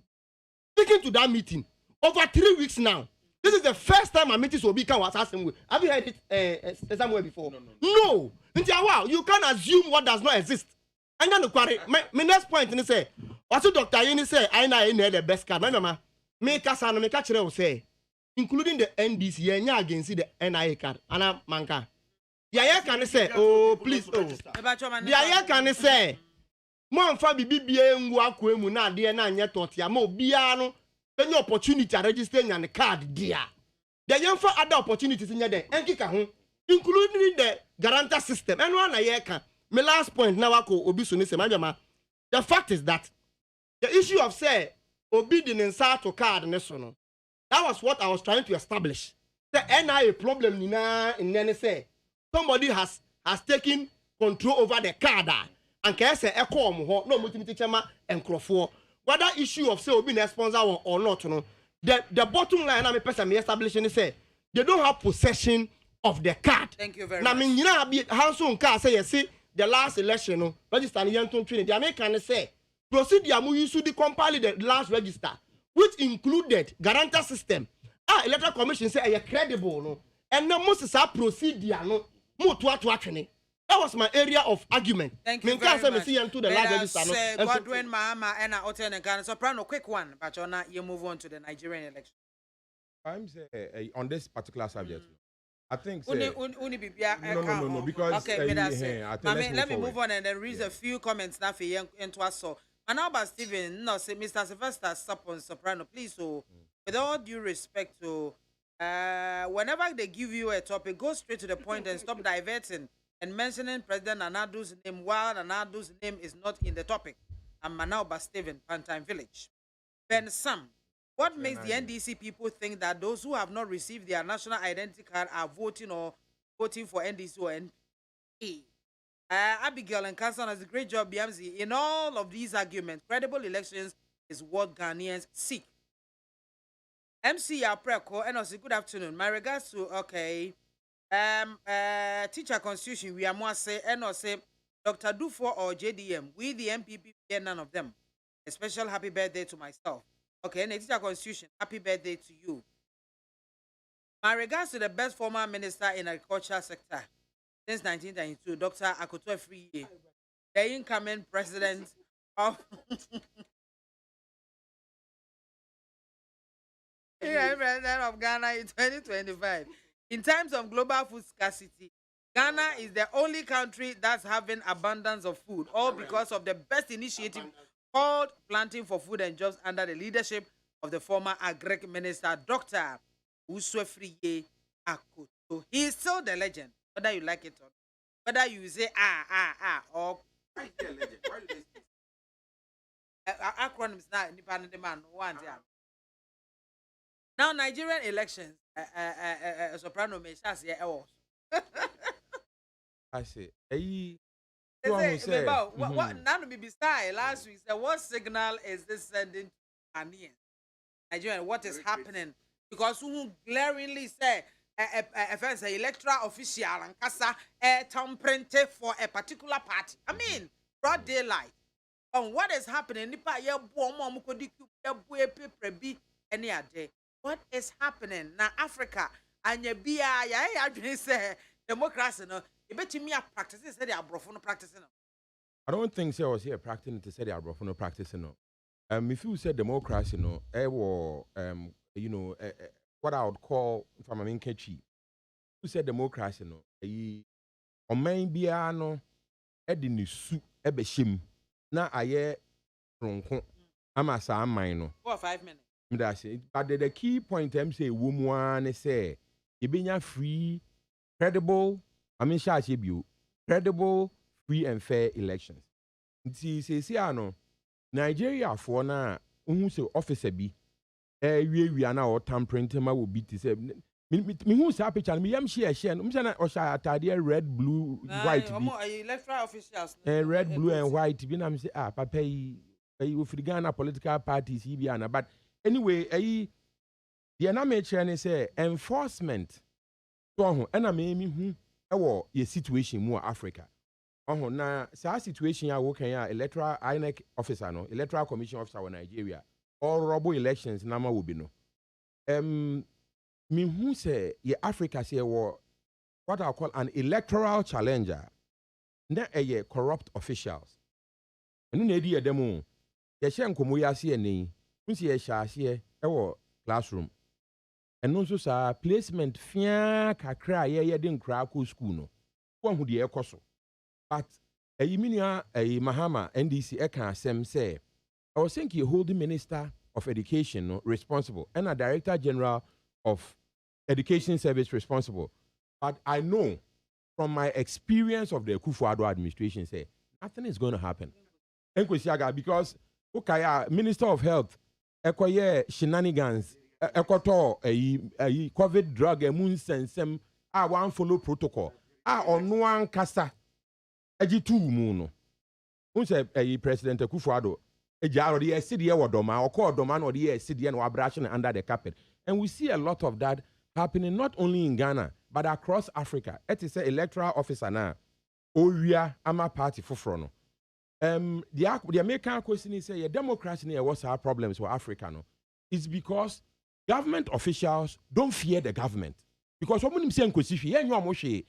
Speaker 4: over 3 weeks now. This is the first time my meetings will be can was asking. Have you heard it somewhere before? No. Wow, you can't assume what does not exist. And then my next point is say, also Dr. Yeni say, I know the best card. Mama, me kasana me catch will say, including the NDC, yenya against the NIA card. Ana manka. Yaya can say, oh please, oh. Yaya can say, Mon fa bibia ngu akwemu na de na anye totia ma obia no any opportunity to register your card there. The young for other opportunities in your day, including the guarantor system. And one I can. My last point now, the fact is that the issue of say obedience to card that was what I was trying to establish. The NIA problem in any say somebody has taken control over the card and can say echo no multi chama and crofo. Whether issue of say being a sponsor or not, the bottom line I'm a person establishing is say they don't have possession of the card.
Speaker 2: Thank you very
Speaker 4: much.
Speaker 2: Now,
Speaker 4: I mean, you know, how soon car say you see the last election, register young to train. The American say procedure we used to compile the last register, which included guarantor system. Electoral Commission say are credible, no, and no most is a procedure, no, more to that was my area of argument.
Speaker 2: Thank you very much.
Speaker 4: Godwin
Speaker 2: MAAME and Oten and Ghana. Soprano, quick one, but you move on to the Nigerian election.
Speaker 5: I'm saying on this particular subject, I think.
Speaker 2: No, because okay, let me move on and then read a few comments now for you into us. So, and now, but Stephen, no, say Mr. Sylvester Sapon Soprano, please. So, with all due respect to, whenever they give you a topic, go straight to the point and stop diverting and mentioning President Nanado's name while Nanado's name is not in the topic. I'm Manauba Stephen, Pantime Village. Ben Sam, what makes the NDC people think that those who have not received their national identity card are voting for NDC or NP? Abigail and Kansan has a great job, BMZ. In all of these arguments, credible elections is what Ghanaians seek. MC Apreko, and also good afternoon. My regards to, okay, teacher constitution, we are more say, and also Dr. Dufo or JDM, we the MPP, none of them. A special happy birthday to myself. Okay, and teacher constitution, happy birthday to you. My regards to the best former minister in agriculture sector since 1992, Dr. Akoto Friye, the incoming president of president of Ghana in 2025. In terms of global food scarcity, Ghana is the only country that's having abundance of food, all because of the best initiative called Planting for Food and Jobs under the leadership of the former Agric Minister, Dr. Uswefriye Akoto. He is still the legend, whether you like it or not. Whether you say or why is he a legend? Why do they say acronyms now independent man one time. Now Nigerian elections, Soprano may say
Speaker 5: I say,
Speaker 2: what none of me beside last week said, what signal is this sending to Ghanaians? Nigeria, what is happening? Because who glaringly say a electoral official and casa tampering for a particular party. I mean, broad daylight. On what is happening? What is happening now? Africa and your BIAMAH say democracy no. You bet me practicing say they are brofono practicing.
Speaker 5: I don't think so. I was here practicing to say they are brofono practicing no. If you say democracy no, what I would call from a catchy. You say democracy no, or main biano, edini su ebeshim. Na aye ronko. Ama sa mine
Speaker 2: 4 or 5 minutes.
Speaker 5: That's it. But the key point I'm say woman say you be free, credible. I mean, credible, free and fair elections. See, I know Nigeria for now. Who say officer be? We are now tampering. Tema will be to say Me who say picture me yam share me say na osha atade red blue white bi
Speaker 2: electoral officials
Speaker 5: red blue and white bi na me say papa yi ofiri Ghana political parties yi bi ana but anyway the na me chere ne say enforcement so ho na me hu wo ye situation mu Africa na sa situation ya wo kan ya electoral INEC officer no electoral commission officer in Nigeria or robo elections na ma wo bi no me who say ye Africa say what I call an electoral challenger na corrupt officials enu na edi edemo ye hye nkomo ya se eni nsi ye hyase classroom enu nso sa placement fia kakra ye de nkra ko school no wo hu de ekoso but minua Mahama NDC eka asem say I was thinking holding minister of education no responsible and a director general of education service responsible. But I know from my experience of the Akufo-Addo administration, say nothing is going to happen. Because Minister of Health, ekoye shenanigans, ekoto COVID drug, sensem, one follow protocol, one kasa, two muno. Unse President Akufo-Addo, already a city or doma, or call doman or the city and abrasion under the carpet. And we see a lot of that happening not only in Ghana, but across Africa. It is an electoral officer now. Oria ama party for front. The American question is say democracy what's our problems for Africa no? It's because government officials don't fear the government. Because when say nkwesifi, ye nyo amoshe.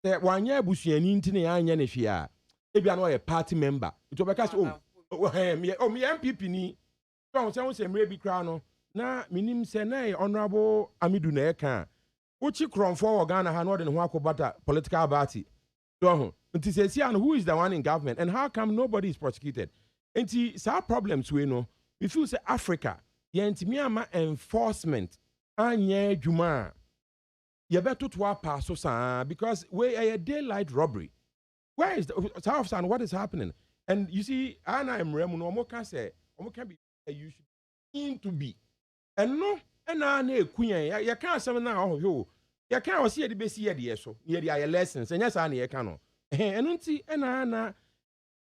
Speaker 5: Say wanye busuani ntine anya ne fia. Ebi ano a party member. It obeka say me MPP ni. So say mre bi kra no. Na minim say na honorable Amidu na eka. Uchi kronfo Ghana ha no de ho akobata political party. So nti say see who is the one in government and how come nobody is prosecuted? Nti sa problems we know. We feel say Africa yentimi ama enforcement anya adwuma. Ye beto to pass so sa because we a daylight robbery. Where is the South and what is happening? And you see, Anna and Remu no more can say, can be you should mean to be. And no, and I know Queen, you can't say now, you can't see the best year, so near the lessons, and yes, I near cano. And Anna,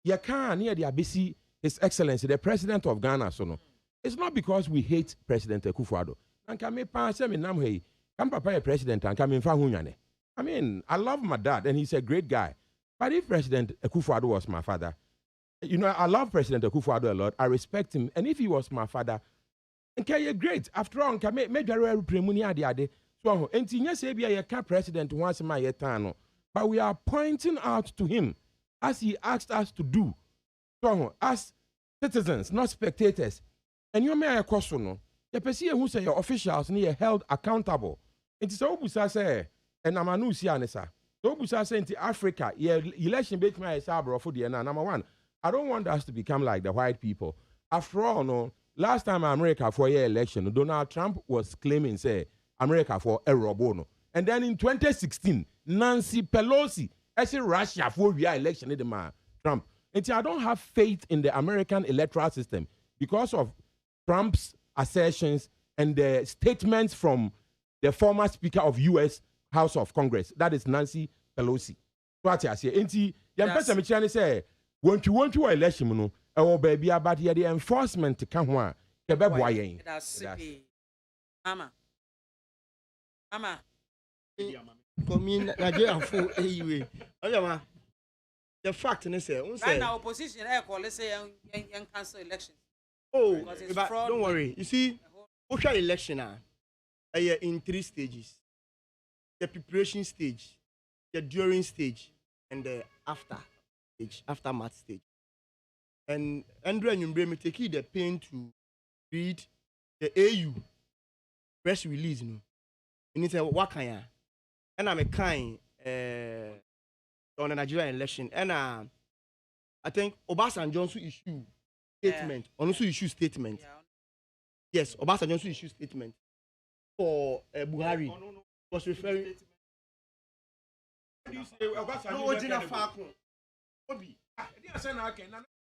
Speaker 5: you can't near the ABC, His Excellency, the President of Ghana, so no. It's not because we hate President Akufo-Addo. And can me pass him in Namhe, come prepare president and come in Fahunyane. I mean, I love my dad, and he's a great guy. But if President Akufo-Addo was my father, you know, I love President Akufo-Addo a lot. I respect him. And if he was my father, okay, great. After all, so, president once my etano. But we are pointing out to him as he asked us to do. So, as citizens, not spectators. And you may a question, no. You perceive who say your officials need held accountable. It is so say, and I'm a new sianesa. So, Busa say in Africa, election bake my sabro for the number one. I don't want us to become like the white people. After all, no, last time America for your election, Donald Trump was claiming, say, America for a robono. And then in 2016, Nancy Pelosi, I say Russia for your election, Trump. And I don't have faith in the American electoral system because of Trump's assertions and the statements from the former Speaker of U.S. House of Congress, that is Nancy Pelosi. What I say, and person me say, want you election, no, oh baby, but here the enforcement to come one, Quebec
Speaker 2: Mama.
Speaker 4: Come in Nigeria for anyway. The fact is,
Speaker 2: right now, opposition, let's say, young cancel elections.
Speaker 4: Oh, but don't worry. You see, social election in 3 stages. The preparation stage, the during stage, and the aftermath stage. And Andrew and Yumbre take the pain to read the AU press release, you know. And it's a wakaya. And I'm a kind on the Nigerian election. And I think Obasanjo also issue statement. Also issue statement. Yeah. Yes, Obasanjo also issue statement for Buhari. Was referring. What do you say?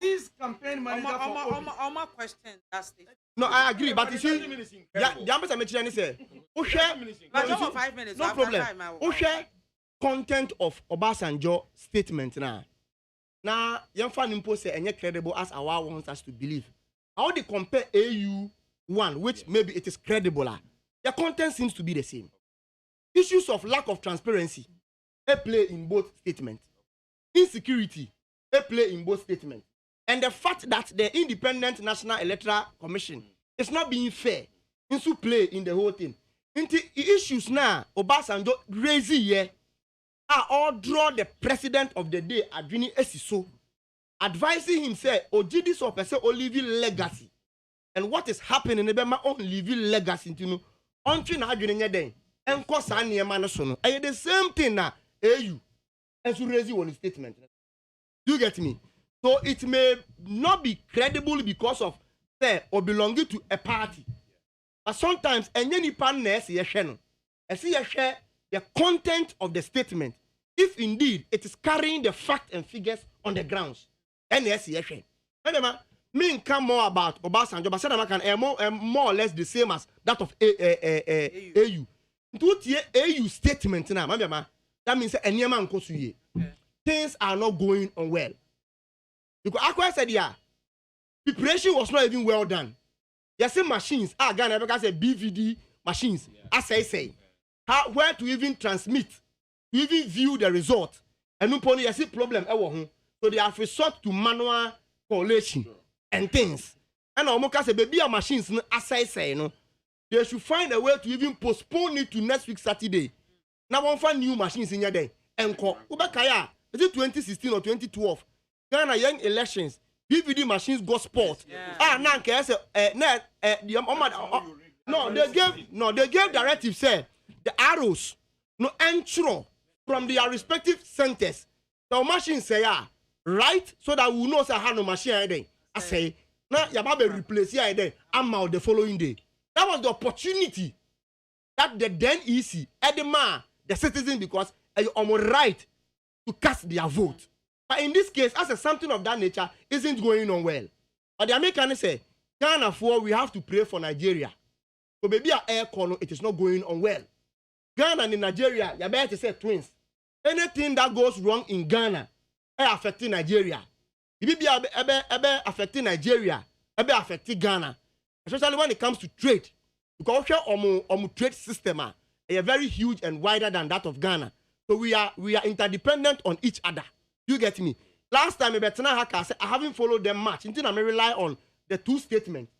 Speaker 6: This campaign manager for Obi.
Speaker 2: Oma question that statement.
Speaker 4: No, I agree, but you see, yeah, the ambassador mentioned say,
Speaker 2: But just 5 minutes.
Speaker 4: no problem. Share content of Obasanjo statement now. Now, young fan impo say any credible as our wants us to believe. How they compare AU one, which maybe it is credible, the content seems to be the same. Issues of lack of transparency, they play in both statements. Insecurity, they play in both statements. And the fact that the Independent National Electoral Commission is not being fair, into play in the whole thing. Into issues now, Obasanjo raise here, are all draw the president of the day, Adwini Esiso, advising him say, Ojidi so person o living legacy. And what is happening in my own living legacy, you know, until na Adwini nyeden, enko sa niyema no so no. And the same thing now, AU, and so raise one statement. You get me? So it may not be credible because of say or belonging to a party. But sometimes any partner see the content of the statement, if indeed it is carrying the facts and figures on the grounds. And yes, me come more about Obasanjo, but more or less the same as that of AU. AU statement now, that means things are not going on well. Because Akwa said, yeah, preparation was not even well done. You see machines, Ghana, because BVD machines, as I say, how, where to even transmit, to even view the result. And no you see problem, so they have resort to manual collation and things. And Omoka say, baby, machines, as I say, they should find a way to even postpone it to next week Saturday. Now, one find new machines in your day. And Ubakaya, is it 2016 or 2012? Ghana young elections, BVD machines got sport. Now they gave directive say the arrows no entry from their respective centers. The machine say right so that we know say how no machine then. I say now Yababe replace here then I'm out the following day. That was the opportunity that the then EC Edema the citizen because I'm right to cast their vote. But in this case, as something of that nature isn't going on well. But the Americans say, Ghana for we have to pray for Nigeria. So maybe our air corner, it is not going on well. Ghana and Nigeria, you better say twins. Anything that goes wrong in Ghana, it affecting Nigeria. If it be affecting Nigeria, it be affecting Ghana. Especially when it comes to trade. Because our trade system is very huge and wider than that of Ghana. So we are interdependent on each other. You get me? Last time, I haven't followed them much. Until I may rely on the two statements.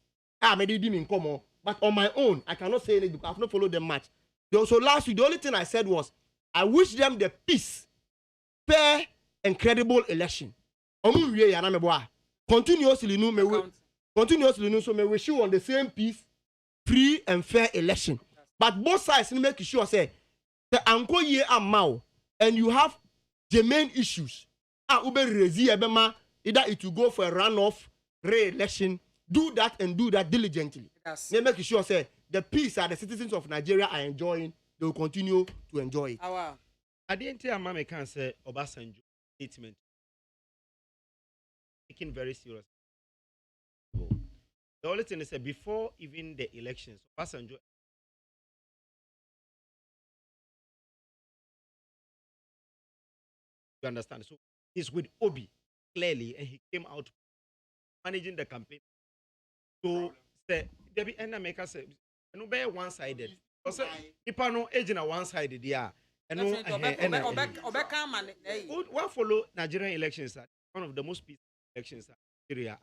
Speaker 4: I may didn't in common, but on my own, I cannot say it because I have not followed them much. So last week, the only thing I said was, I wish them the peace, fair, and credible election. Continuously, so may wish you on the same peace, free and fair election. But both sides make sure say the anko ye amount, and you have the main issues. Either it will go for a runoff, re-election, do that diligently. They make sure say the peace that the citizens of Nigeria are enjoying, they will continue to enjoy it.
Speaker 3: I didn't tell MAAME can say Obasanjo statement taken very seriously. The only thing is that before even the elections, Obasanjo you understand? So he's with Obi clearly, and he came out managing the campaign. So the America said, "No, be one-sided." Also, people no agent are one-sided, yeah. And no, what follow Nigerian elections? One of the most peaceful elections in Nigeria.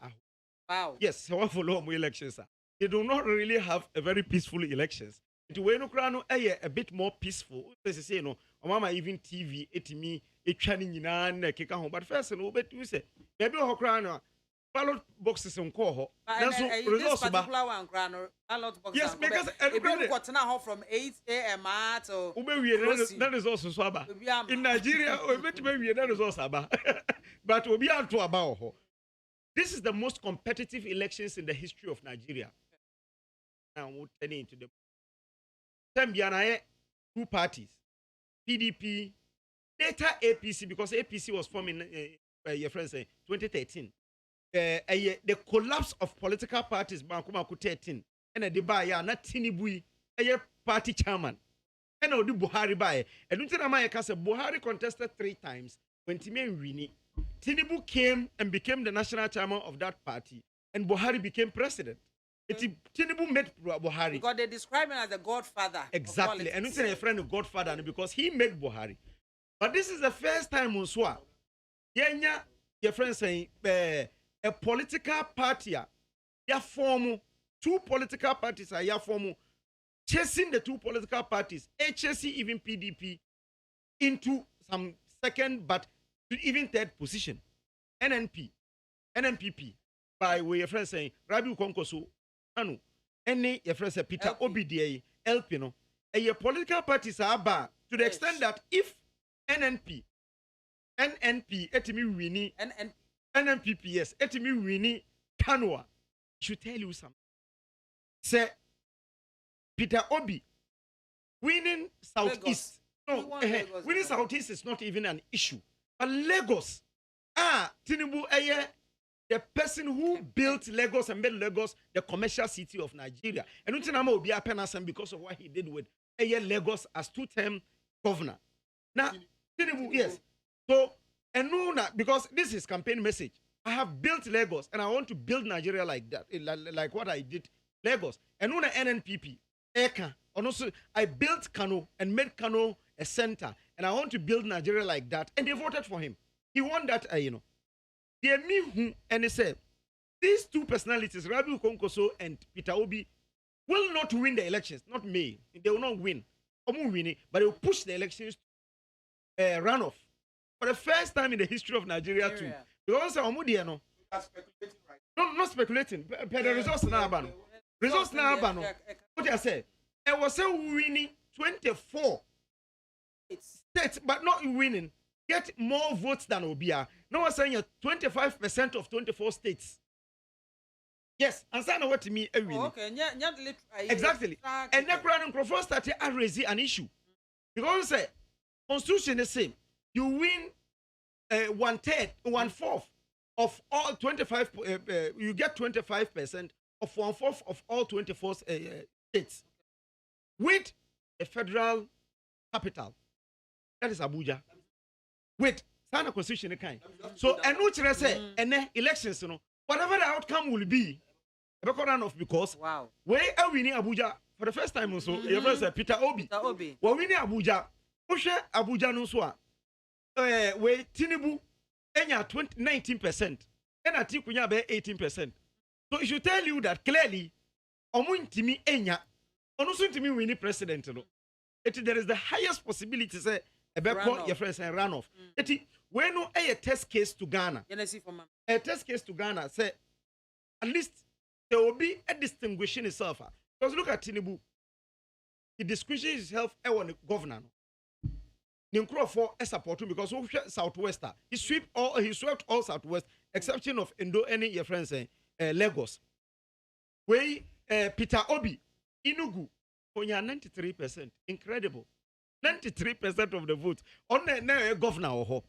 Speaker 2: Wow.
Speaker 3: Yes, what follow more elections? They do not really have a very peaceful elections. It will a bit more peaceful. Say no, Mama even TV, me. But first, we say, maybe ballot boxes on call.
Speaker 2: This particular one, ballot boxes.
Speaker 3: Yes, because
Speaker 2: everybody got now from 8 a.m. to
Speaker 3: that is also Swaba. In Nigeria, that is also Saba. But we'll be out to about. This is the most competitive elections in the history of Nigeria. Now, we'll turn into the two parties, PDP. Later APC, because APC was formed in your friends say 2013. the collapse of political parties bankoma ko 13 and the buy ya na Tinubu party chairman and odi Buhari buy and until America say Buhari contested 3 times when Timen winning Tinubu came and became the national chairman of that party and Buhari became president. Tinubu made Buhari
Speaker 2: because they describe him as the godfather.
Speaker 3: Exactly, and until a friend of godfather because he made Buhari. But this is the first time on Swa. Yenya, your friend saying a political party, ya form 2 political parties are ya form chasing the 2 political parties, HSC even PDP into some second but even 3rd position. NNPP by way your friend saying Rabi Konkoso Anu any your friend say Peter Obi LP a political parties are bad to the extent that if NNP etimi winning NNPP yes etimi winning Kanwa should tell you something. Say Peter Obi winning Southeast. No, winning Southeast is not even an issue. But Lagos, Tinubu the person who built Lagos and made Lagos the commercial city of Nigeria. And Utinama will be a penasem because of what he did with Lagos as 2-term governor. Now, Tinubu, yes. So, and no, because this is campaign message. I have built Lagos and I want to build Nigeria like that, like what I did Lagos. And no, NNPP, Eka, and also I built Kano and made Kano a center, and I want to build Nigeria like that. And they voted for him. He won that, They me and they said these 2 personalities, Rabi Konkoso and Peter Obi, will not win the elections. Not me. They will not win. Winning, but they will push the elections runoff for the first time in the history of Nigeria too. Because no, not speculating. But the results now, results now, what I say, I was winning 24 states, but not winning. Get more votes than Obia. No one saying 25% of 24 states. Yes, and say what to me.
Speaker 2: Okay,
Speaker 3: exactly. And that crowd and started to raise an issue because say constitution is same. You win 1/3, 1/4 of all 25. You get 25% of 1/4 of all 24 states with a federal capital. That is Abuja. With Sana constitution kind. So and which I say and then elections, whatever the outcome will be, because
Speaker 2: wow,
Speaker 3: we are winning Abuja for the first time also. Your friend said Peter Obi. We winning Abuja. Ushe Abuja no so. We Tinubu enya 19% and Atiku nya be 18%. So it should tell you that clearly omuntimi enya onusuntimi winning president no. There is the highest possibility say your friends and runoff. When no a test case to Ghana. A test case to Ghana say at least there will be a distinguishing itself. Because look at Tinubu. He distinguishes himself as a governor. Ninkro for a support because we Southwester. He swept all Southwest, exception of Indo any your friends Lagos. We Peter Obi, Inugu, only 93%. Incredible. 93% of the vote. On the governor or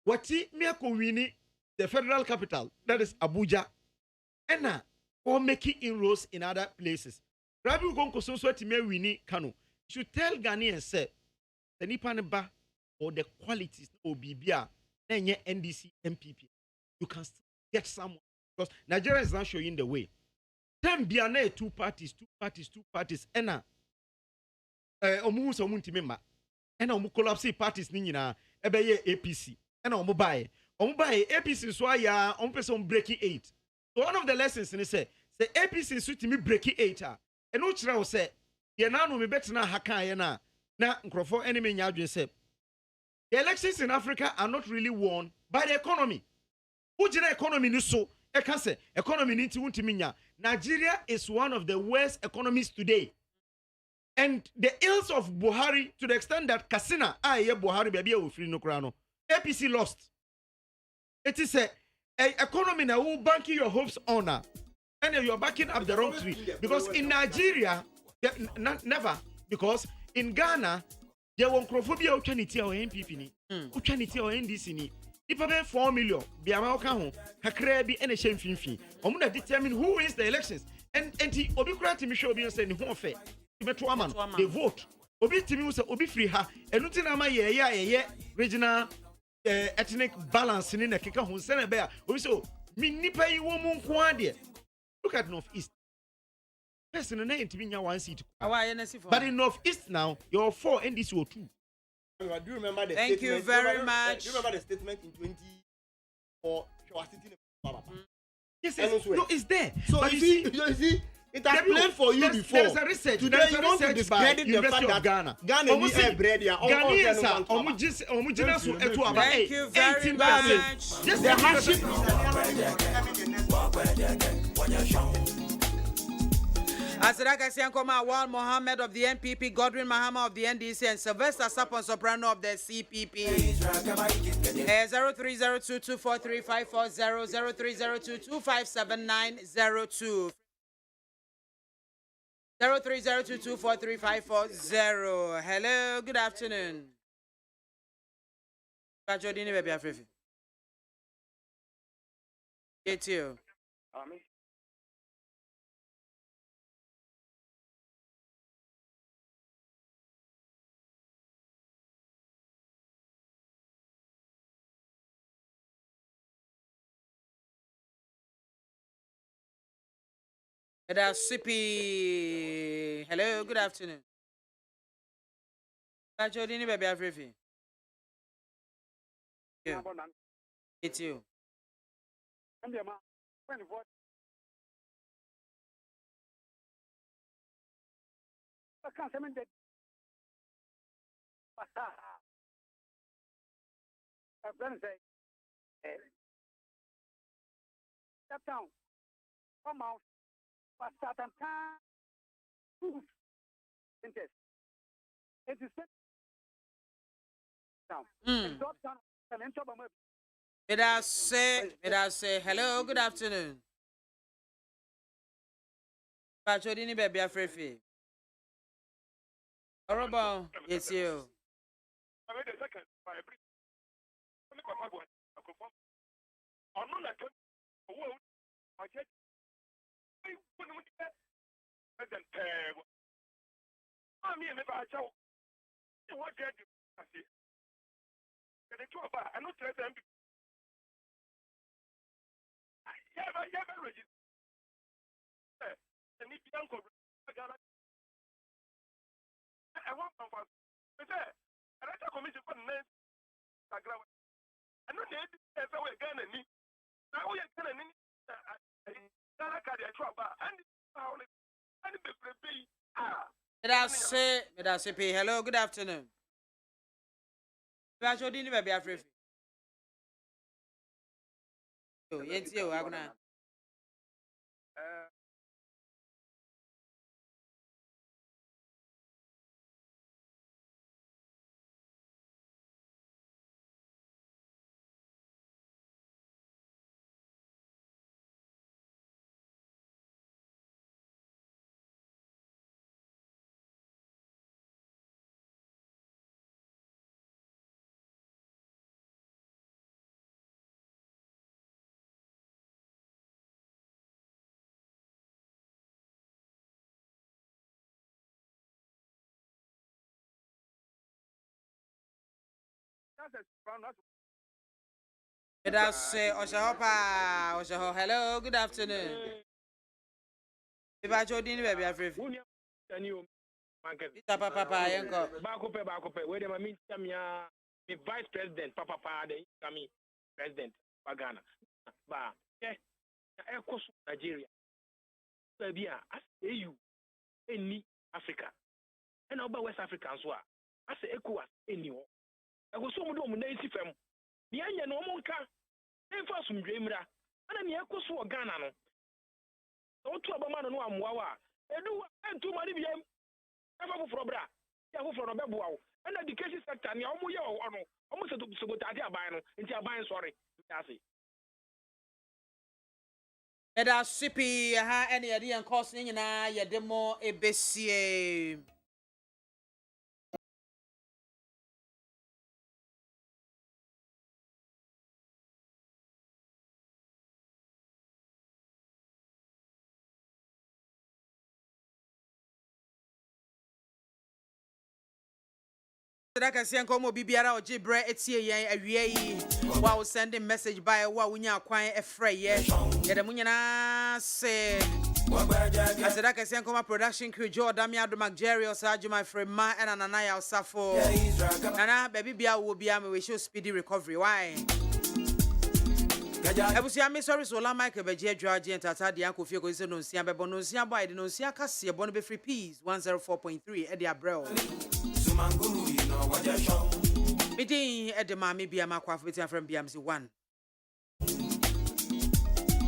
Speaker 3: what he winning the federal capital, that is Abuja, and or making inroads in other places. Rabi Gonko so to me winning Kano. Should tell Ghanaians say the Nipaneba or the qualities of BBA, then NDC MPP. You can still get someone because Nigeria is not showing the way. Ten Biane 2 parties, and omu so munti member and omu collapse parties ni nyina ebeye APC and omu buy APC so ya omu person breaking 8. So one of the lessons ni say APC so timi breaking 8 and no kira wo say ye na no me betena haka ye na nkrofo enemy nya adwen say the elections in Africa are not really won by the economy. Who jina economy ni so e ka say economy ni ti wuntimi nya. Nigeria is one of the worst economies today. And the ills of Buhari to the extent that Kasina, Buhari, baby, free no crano. APC lost. It is a economy now who banking your hopes on, and you're backing up the wrong tree. Because in Nigeria, never. Because in Ghana, there won't crophobia uchanity or NPP, uchanity or NDC. If I 4 million, BIAMAH ho, kakra bi ene hye mfimfini. Omo na determine who wins the elections. And he obi kura timi show obi say ne ho fe. Ibeto ama no, they vote. Obi timi say obi free ha. Enu ti na ma ye regional ethnic balance ni na keka ho se na be a. Obi say me nipa yi wo mu nko ade. Look at North East. Person na ntimi nya one seat. But in North East now, you're 4 NDC or 2.
Speaker 4: Do you remember the
Speaker 2: Thank
Speaker 4: statement?
Speaker 2: you very much.
Speaker 4: Do you remember the statement in 2024? She was sitting in Baba.
Speaker 3: Yes, no, it's there.
Speaker 4: So
Speaker 3: but
Speaker 4: you see, it has played for you before.
Speaker 3: There's a research.
Speaker 4: Today you want to discredit the fact that
Speaker 3: Ghana.
Speaker 4: Ghana need a bread here.
Speaker 3: Ghanaians are homogeneous to
Speaker 2: Thank you very much.
Speaker 3: Just
Speaker 4: the hardship.
Speaker 2: Asadaka Siankoma Awal Mohammed of the NPP, Godwin Mahama of the NDC, and Sylvester Sapon Soprano of the CPP. 0302243540, 0302257902. 0302243540. Hello, good afternoon. Bajodini baby Afrifi. It's you. Sippy. Hello, good afternoon. Bajodini baby Afrifi. It's you. May I say, hello, good afternoon. Bajodini baby Afrifi. Horrible, it's you. May I say, hello, good afternoon. Bajodini baby Afrifi. It's you, Aguna. May I say, Oshahopa, hello, good afternoon. Bajodini baby Afrifi. Papa, Yanko.
Speaker 7: Bakope, where they mean the vice president, Papa, the incoming president, Ghana. Ba, Ecos Nigeria. Serbia, as EU, any Africa, and over West Africa as well. As ECOWAS, anyone. I was so much on the fem. The onion no monka. Then for some dreamer. And then Yakos for Ghana. Don't to a man no amwawa. And do and too many BM. Ever for bra. Yahu for a babu. And the education sector, and Yamuya or almost to Sabotadia Bino, into a buying sorry. That's it.
Speaker 2: Eda sippy, any idea and costing in a demo a bessier. That can see Como Bibiara or Jibre, it's ye a ye. Wow, sending message by a wow, when you're quiet a fray, yeah. Yet a munyana say. I said, I can see Como production crew, Joe Damiado McJerry or Sergio, my friend Ma and Ananaya Safo. Nana, baby Bia will be we show speedy recovery. Why? I was here, sorry, so la Michael Bejer, George, and Tata, the Uncle Fico is no Sia Bonosia by the Nosia Cassia, Bonne Free Peas, 104.3, Eddie Abreu. Meeting at the MAAME BIAMAH AKWAFO from BMC 1.